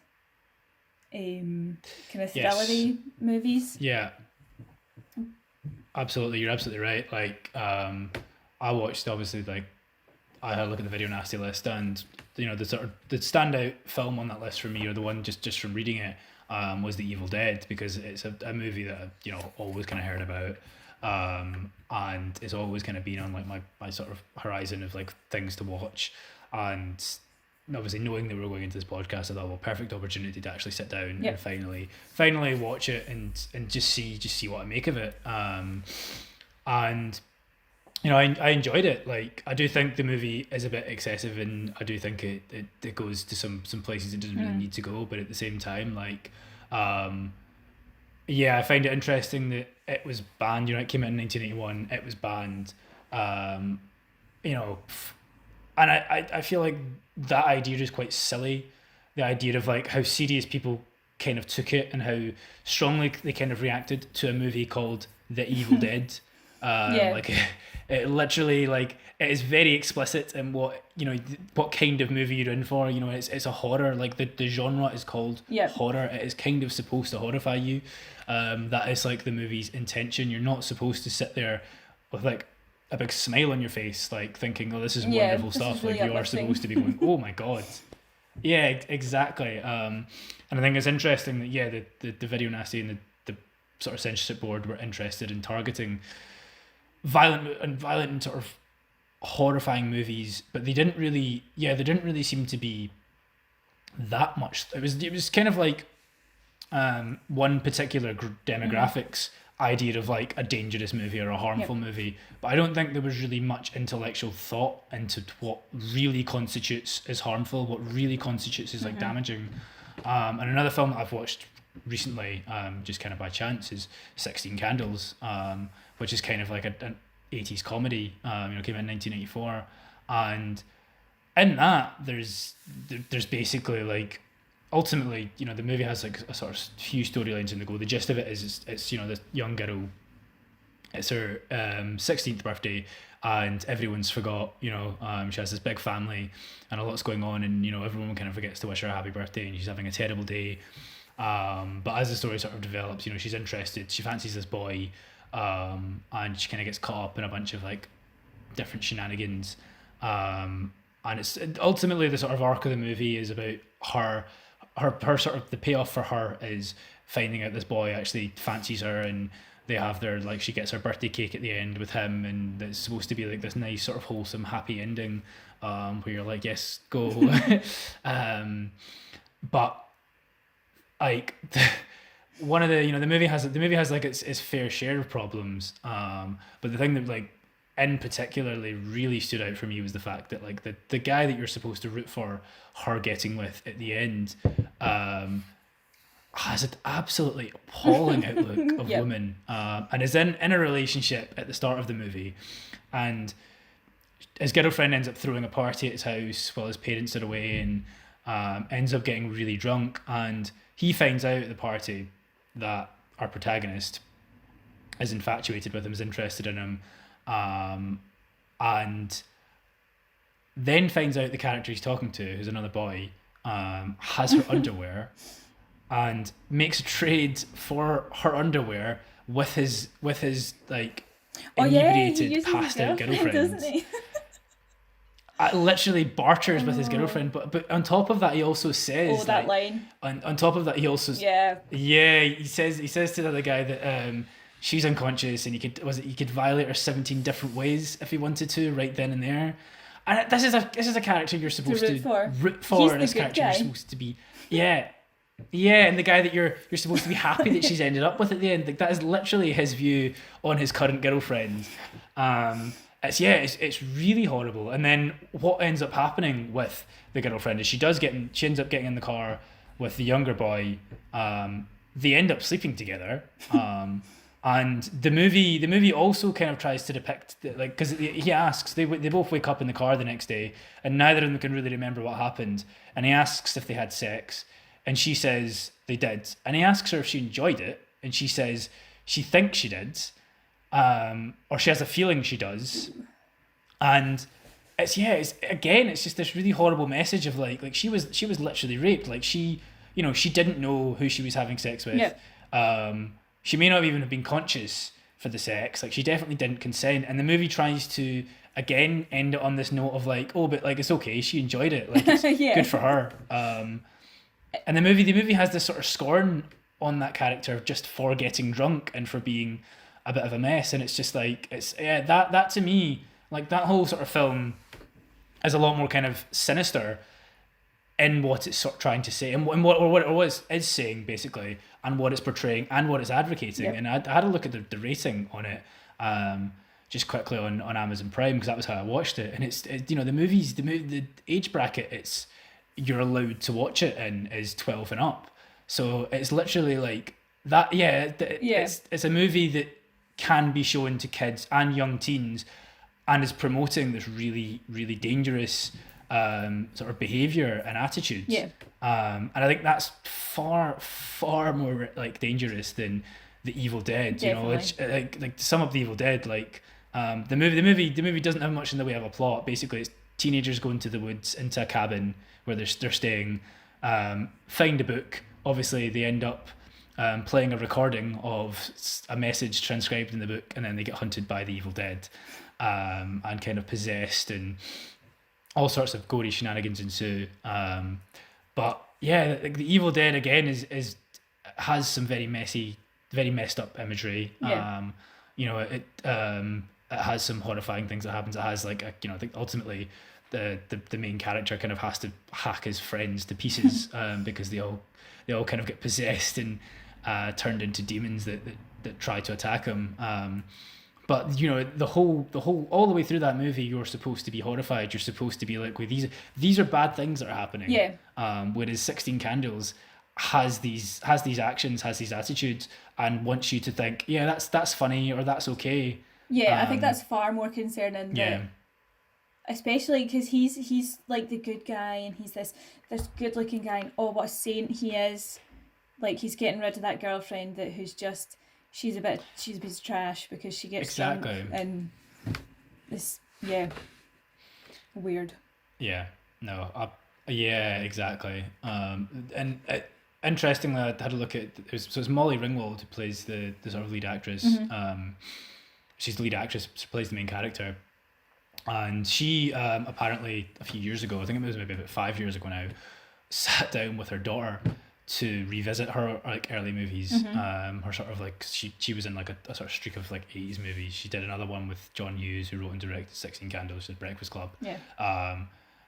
kind of thrillery movies. Yeah, absolutely. You're absolutely right. Like, I watched, obviously, like, I had a look at the Video Nasty list, and you know, the standout film on that list for me, or the one just from reading it, was The Evil Dead, because it's a movie that I, you know, always kind of heard about, and it's always kind of been on like my sort of horizon of like things to watch, and obviously knowing that we were going into this podcast, I thought, well, perfect opportunity to actually sit down and finally watch it and just see what I make of it, and you know, I enjoyed it. Like, I do think the movie is a bit excessive, and I do think it goes to some places it doesn't really need to go, but at the same time, like, yeah, I find it interesting that it was banned. You know, it came out in 1981, it was banned, you know, and I feel like that idea is quite silly. The idea of like how serious people kind of took it and how strongly they kind of reacted to a movie called The Evil Dead. Like it literally, like, it is very explicit in what, you know, what kind of movie you're in for. You know, it's a horror. Like the genre is called horror. It is kind of supposed to horrify you. That is like the movie's intention. You're not supposed to sit there with like a big smile on your face, like thinking, "Oh, this is wonderful stuff." Really, like, you are supposed to be going, "Oh my god." Yeah, exactly. And I think it's interesting that the Video Nasty and the sort of censorship board were interested in targeting violent and sort of horrifying movies, but they didn't really seem to be that much. It was kind of like one particular demographics idea of like a dangerous movie or a harmful movie, but I don't think there was really much intellectual thought into what really constitutes as harmful, what really constitutes as like damaging. And another film that I've watched recently, just kind of by chance, is 16 Candles, which is kind of like an 80s comedy. You know, came out in 1984, and in that there's basically like, ultimately, you know, the movie has like a sort of few storylines in the go. The gist of it is it's you know, this young girl, it's her 16th birthday, and everyone's forgot, you know, she has this big family and a lot's going on, and you know, everyone kind of forgets to wish her a happy birthday, and she's having a terrible day. But as the story sort of develops, you know, she's interested, she fancies this boy, and she kind of gets caught up in a bunch of like different shenanigans, and it's ultimately the sort of arc of the movie is about her sort of, the payoff for her is finding out this boy actually fancies her, and they have their, like, she gets her birthday cake at the end with him, and it's supposed to be like this nice sort of wholesome happy ending, where you're like, yes, go. But like one of the, you know, the movie has like its fair share of problems, but the thing that like in particularly really stood out for me was the fact that like the guy that you're supposed to root for her getting with at the end has an absolutely appalling outlook of women, and is in a relationship at the start of the movie, and his girlfriend ends up throwing a party at his house while his parents are away, and ends up getting really drunk, and he finds out at the party that our protagonist is infatuated with him, is interested in him, and then finds out the character he's talking to, who's another boy, has her underwear and makes a trade for her underwear with his like inebriated, passed out girlfriend, doesn't he? Literally barters with his girlfriend, but on top of that, he also says that line. On top of that, he also he says to the other guy that she's unconscious and he could violate her 17 different ways if he wanted to right then and there. And this is a character you're supposed to root for, and this character you're supposed to be and the guy that you're supposed to be happy that she's ended up with at the end. Like, that is literally his view on his current girlfriend. It's really horrible. And then what ends up happening with the girlfriend is she ends up getting in the car with the younger boy. They end up sleeping together. And the movie also kind of tries to depict that, like, because he asks, they both wake up in the car the next day and neither of them can really remember what happened. And he asks if they had sex and she says they did. And he asks her if she enjoyed it and she says she thinks she did. Or she has a feeling she does, and it's just this really horrible message of like she was literally raped. Like, she didn't know who she was having sex with. Yep. She may not even have been conscious for the sex. Like, she definitely didn't consent. And the movie tries to again end it on this note of like, oh, but like, it's okay, she enjoyed it. Like, it's good for her. And the movie has this sort of scorn on that character just for getting drunk and for being a bit of a mess. And it's just like, that to me, like, that whole sort of film is a lot more kind of sinister in what it's sort of trying to say and what it is saying, basically, and what it's portraying and what it's advocating. Yep. And I had a look at the rating on it just quickly on Amazon Prime, because that was how I watched it. And it's the age bracket you're allowed to watch it in is 12 and up. So it's literally like that. It's a movie that can be shown to kids and young teens and is promoting this really, really dangerous sort of behavior and attitudes. And I think that's far, far more like dangerous than the Evil Dead. Definitely. You know, which, like to sum up the Evil Dead, like the movie doesn't have much in the way of a plot. Basically, it's teenagers going to the woods into a cabin where they're staying, find a book. Obviously, they end up playing a recording of a message transcribed in the book, and then they get hunted by the Evil Dead, and kind of possessed, and all sorts of gory shenanigans ensue. But yeah, the Evil Dead again has some very messy, very messed up imagery. Yeah. It has some horrifying things that happens. It has like I think ultimately the main character kind of has to hack his friends to pieces because they all kind of get possessed and turned into demons that try to attack him. But the whole all the way through that movie, you're supposed to be horrified. You're supposed to be like, well, these are bad things that are happening. Yeah. Whereas 16 Candles has these actions, has these attitudes, and wants you to think, yeah, that's funny or that's okay. Yeah, I think that's far more concerning. Yeah. Especially because he's like the good guy, and he's this good looking guy, and what a saint he is. Like, he's getting rid of that girlfriend she's a piece of trash because she gets drunk, and this weird. Yeah. No. Exactly. And interestingly, I had a look at it's Molly Ringwald who plays the sort of lead actress. Mm-hmm. She's the lead actress, she plays the main character. And she apparently a few years ago, I think it was maybe about 5 years ago now, sat down with her daughter to revisit her like early movies. Mm-hmm. Her sort of like she was in like a sort of streak of like 80s movies. She did another one with John Hughes, who wrote and directed 16 Candles, at Breakfast Club. Yeah.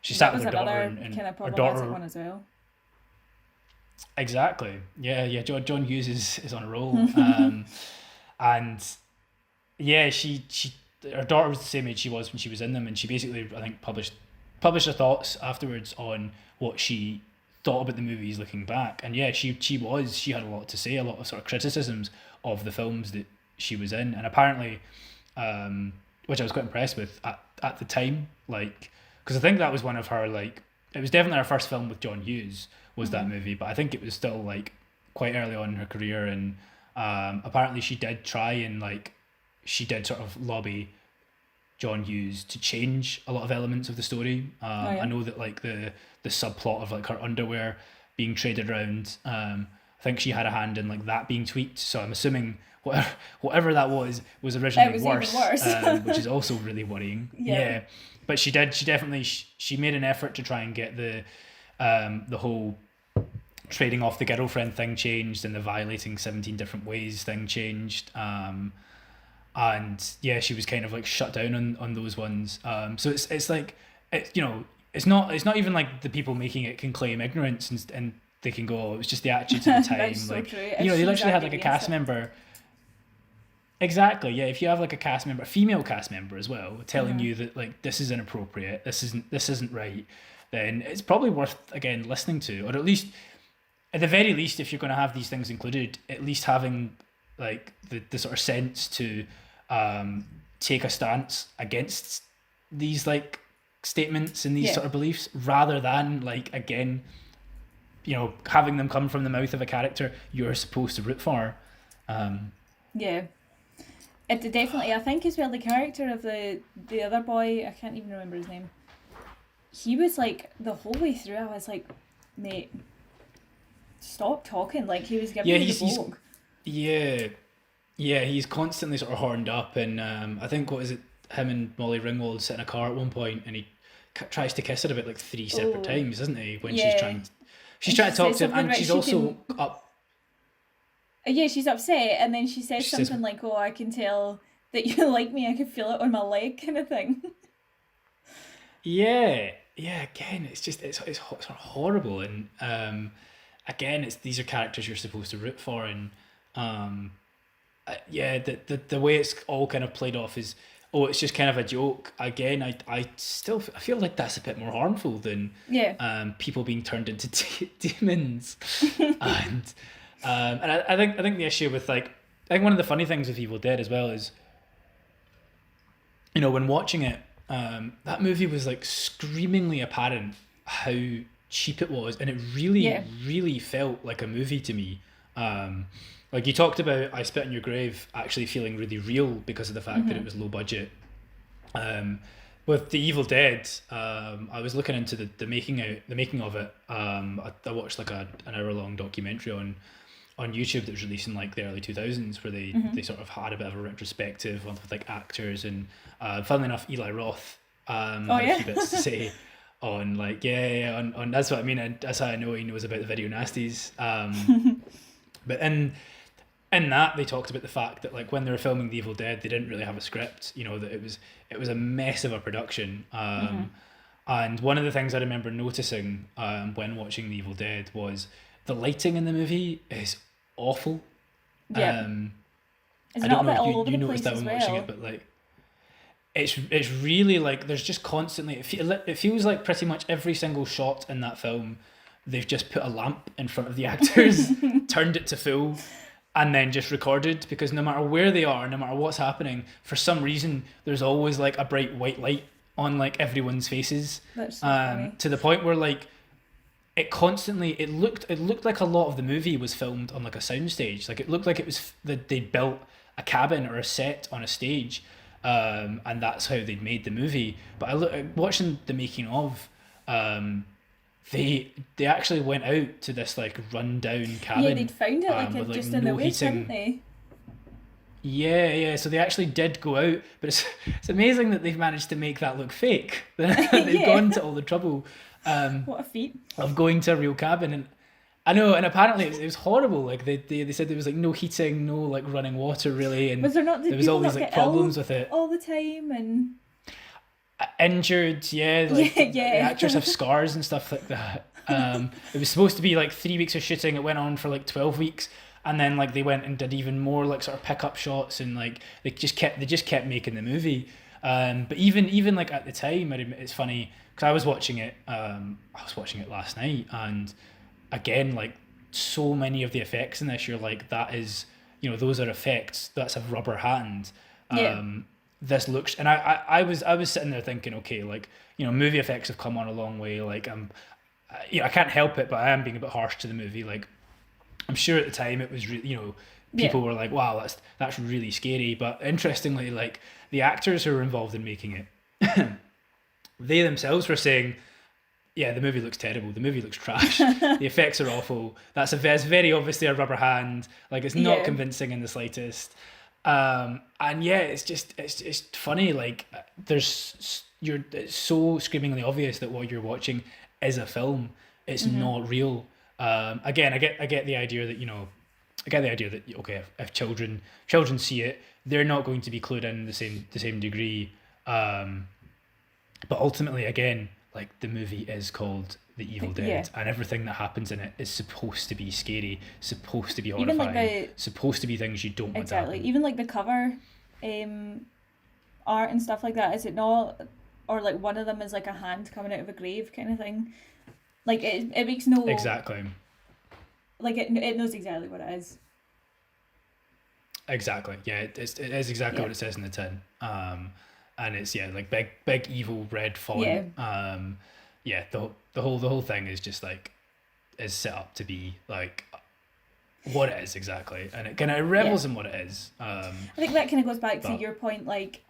She sat with her daughter and kind of her daughter one as well. Exactly. Yeah. John Hughes is on a roll. And yeah, she her daughter was the same age she was when she was in them, and she basically, I think, published her thoughts afterwards on what she thought about the movies looking back. And yeah, she had a lot to say, a lot of sort of criticisms of the films that she was in, and apparently which I was quite impressed with at the time, like, because I think that was one of her, like, it was definitely her first film with John Hughes was mm-hmm. that movie, but I think it was still like quite early on in her career, and apparently she did try and like she did sort of lobby John used to change a lot of elements of the story. yeah. I know that like the subplot of like her underwear being traded around, I think she had a hand in like that being tweaked. So I'm assuming whatever that was originally It was worse, even worse. which is also really worrying. Yeah. Yeah, but she definitely she made an effort to try and get the whole trading off the girlfriend thing changed and the violating 17 different ways thing changed. And yeah, she was kind of like shut down on those ones. So it's like it's not even like the people making it can claim ignorance and they can go, oh, it was just the attitude of the time. That's so like true. they literally had like a cast member. Exactly, yeah. If you have like a cast member, a female cast member as well, telling you that like this is inappropriate, this isn't right, then it's probably worth again listening to, or at least at the very least, if you're going to have these things included, at least having like the sort of sense to take a stance against these like statements and these sort of beliefs, rather than like again, having them come from the mouth of a character you're supposed to root for. Yeah. It definitely, I think as well, the character of the other boy, I can't even remember his name. He was like, the whole way through, I was like, mate, stop talking. Like, he was giving me the vogue. Yeah, he's constantly sort of horned up, and I think, what is it, him and Molly Ringwald sit in a car at one point, and he tries to kiss her about like 3 separate times, doesn't he? When she's trying to talk to him, and she's also up. Yeah, she's upset, and then she says something like, "Oh, I can tell that you like me. I can feel it on my leg," kind of thing. Yeah. Again, it's sort of horrible, and again, these are characters you're supposed to root for, and the way it's all kind of played off is, oh, it's just kind of a joke. Again, I feel like that's a bit more harmful than people being turned into demons, and I think the issue with I think one of the funny things with Evil Dead as well is, when watching it, that movie was like screamingly apparent how cheap it was, and it really felt like a movie to me. Like you talked about I Spit on Your Grave actually feeling really real because of the fact that it was low budget. With the Evil Dead, I was looking into the making of it. I watched like an hour long documentary on YouTube that was released in like the early 2000s, where they sort of had a bit of a retrospective with like actors, and funnily enough, Eli Roth had a few bits to say on like on that's what I mean, and that's how I know he knows about the video nasties. But in that, they talked about the fact that like when they were filming The Evil Dead, they didn't really have a script, that it was a mess of a production. And one of the things I remember noticing when watching The Evil Dead was the lighting in the movie is awful. Yeah. I don't know if you noticed that when watching it, but like it's really like there's just constantly it feels like pretty much every single shot in that film they've just put a lamp in front of the actors, turned it to full, and then just recorded, because no matter where they are, no matter what's happening, for some reason there's always like a bright white light on like everyone's faces. That's so funny. To the point where like it looked like a lot of the movie was filmed on like a soundstage. Like it looked like it was that they built a cabin or a set on a stage, and that's how they'd made the movie. But watching the making of, they actually went out to this like rundown cabin. Yeah, they'd found it like just in the woods, hadn't they? Yeah. So they actually did go out, but it's amazing that they've managed to make that look fake. They've gone to all the trouble. What a feat of going to a real cabin, and I know, and apparently it was horrible. Like they said there was like no heating, no like running water really, and was there not? There was all these like problems with it all the time, and injured. The actors have scars and stuff like that. It was supposed to be like 3 weeks of shooting. It went on for like 12 weeks, and then like they went and did even more like sort of pickup shots, and like they just kept making the movie. But even like at the time, it's funny because I was watching it last night, and again, like so many of the effects in this, you're like, that is, those are effects. That's a rubber hand. This looks, and I was sitting there thinking, okay, like, movie effects have come on a long way. Like I can't help it, but I am being a bit harsh to the movie. Like, I'm sure at the time it was really, people were like, wow, that's really scary. But interestingly, like the actors who were involved in making it, they themselves were saying, yeah, the movie looks terrible. The movie looks trash. The effects are awful. It's very obviously a rubber hand. Like it's not convincing in the slightest. And yeah, it's funny. Like it's so screamingly obvious that what you're watching is a film. It's not real. Again, I get the idea that okay, if children see it, they're not going to be clued in the same degree. But ultimately, again, like the movie is called The Evil Dead, and everything that happens in it is supposed to be scary, supposed to be horrifying, supposed to be things you don't want to happen. Even like the cover art and stuff like that, is it not? Or like one of them is like a hand coming out of a grave kind of thing. Like it makes no... Exactly. Like it knows exactly what it is. Exactly. Yeah, it is exactly what it says in the tin. And it's like big evil red font. Yeah. The whole thing is just like is set up to be like what it is exactly, and it kind of revels in what it is. I think that kind of goes back to your point. Like,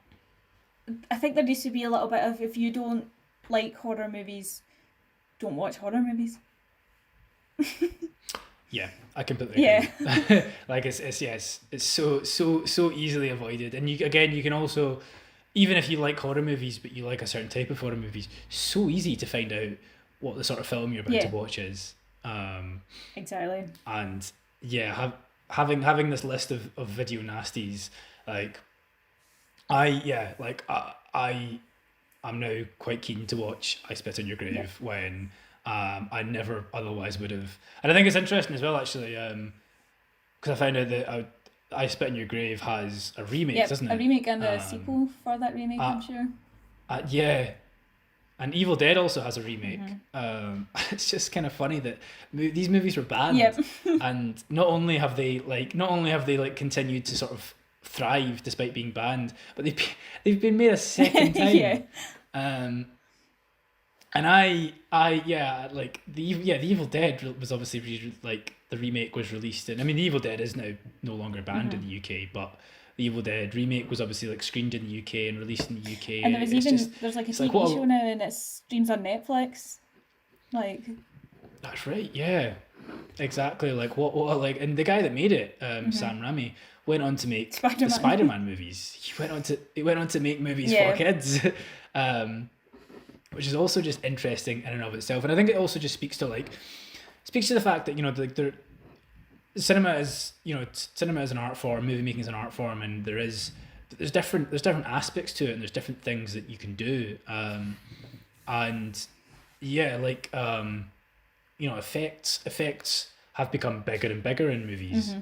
I think there needs to be a little bit of, if you don't like horror movies, don't watch horror movies. Yeah, I completely agree. Like it's so easily avoided, and you can also, even if you like horror movies but you like a certain type of horror movies, so easy to find out what the sort of film you're about to watch is. Exactly. And having this list of video nasties, like I'm now quite keen to watch I Spit on Your Grave when I never otherwise would have. And I think it's interesting as well, actually, because I found out that I Spit on Your Grave has a remake, doesn't it? A remake and a sequel for that remake, I'm sure. Yeah. And Evil Dead also has a remake. It's just kind of funny that these movies were banned, and not only have they continued to sort of thrive despite being banned, but they've been made a second time. And the Evil Dead was obviously the remake was released, and I mean the Evil Dead is now no longer banned in the UK, but the Evil Dead remake was obviously screened in the UK and released in the UK. And there's a TV show now, and it streams on Netflix. Like, that's right, yeah, exactly. Like and the guy that made it, Sam Raimi, went on to make the Spiderman movies. He went on to make movies for kids, which is also just interesting in and of itself. And I think it also just speaks to the fact that cinema is an art form, movie making is an art form, and there's different aspects to it, and there's different things that you can do, effects have become bigger and bigger in movies.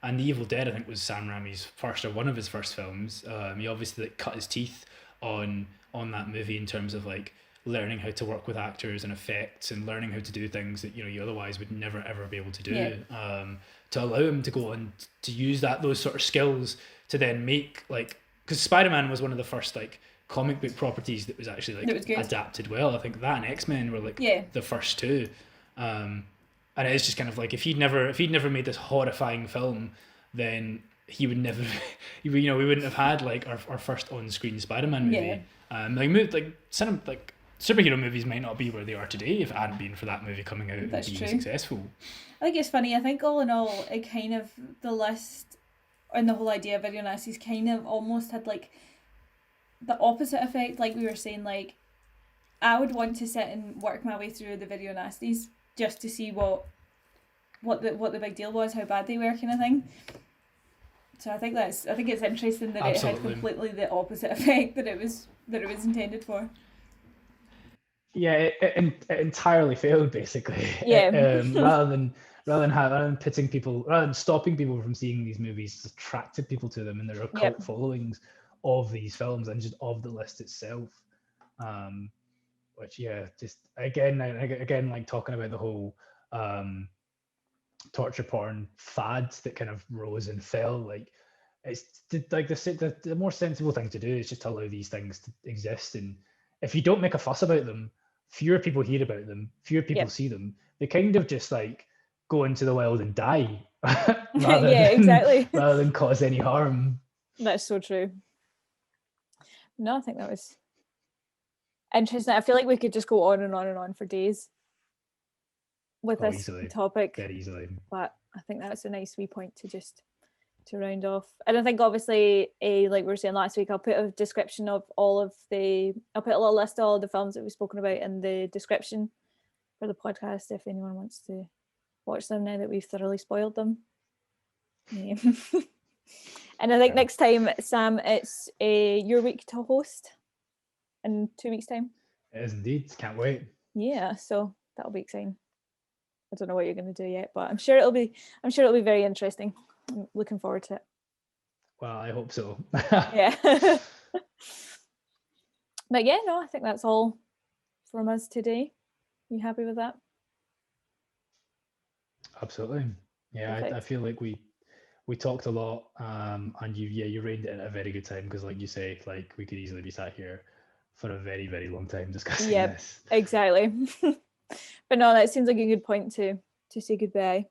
And The Evil Dead, I think, was Sam Raimi's first, or one of his first films. He obviously cut his teeth on that movie in terms of learning how to work with actors and effects, and learning how to do things that you otherwise would never ever be able to do. To allow him to go on to use those sort of skills to then make because Spider-Man was one of the first comic book properties that was actually adapted well. I think that and X-Men were the first two. And it is just kind of if he'd never made this horrifying film, then he would never we wouldn't have had our first on-screen Spider-Man movie. Superhero movies might not be where they are today if it hadn't been for that movie coming out and being successful. I think it's funny. I think all in all, it kind of, the list and the whole idea of video nasties kind of almost had the opposite effect. Like we were saying, I would want to sit and work my way through the video nasties just to see what the big deal was, how bad they were, kind of thing. So I think it's interesting that it had completely the opposite effect that it was intended for. Yeah, it entirely failed, basically. Rather than pitting people, rather than stopping people from seeing these movies, it's attracted people to them, and there are cult followings of these films and just of the list itself. Which just again talking about the whole torture porn fads that kind of rose and fell. It's the more sensible thing to do is just to allow these things to exist, and if you don't make a fuss about them, fewer people hear about them, fewer people see them. They kind of just go into the wild and die. Yeah, exactly. rather than cause any harm. That's so true. No, I think that was interesting. I feel like we could just go on and on and on for days with this Easily. topic. Very easily. But I think that's a nice wee point to round off. And I think obviously, like we were saying last week, I'll put a description of I'll put a little list of all of the films that we've spoken about in the description for the podcast if anyone wants to watch them now that we've thoroughly spoiled them. Yeah. And I think next time, Sam, it's your week to host in 2 weeks' time. It is indeed. Can't wait. Yeah, so that'll be exciting. I don't know what you're going to do yet, but I'm sure it'll be very interesting. I'm looking forward to it. Well, I hope so. Yeah. But yeah, no, I think that's all from us today. You happy with that? Absolutely. Yeah, I feel like we talked a lot, and you reined it in at a very good time, because like you say, like we could easily be sat here for a very, very long time discussing this. Exactly. But no, that seems like a good point to say goodbye.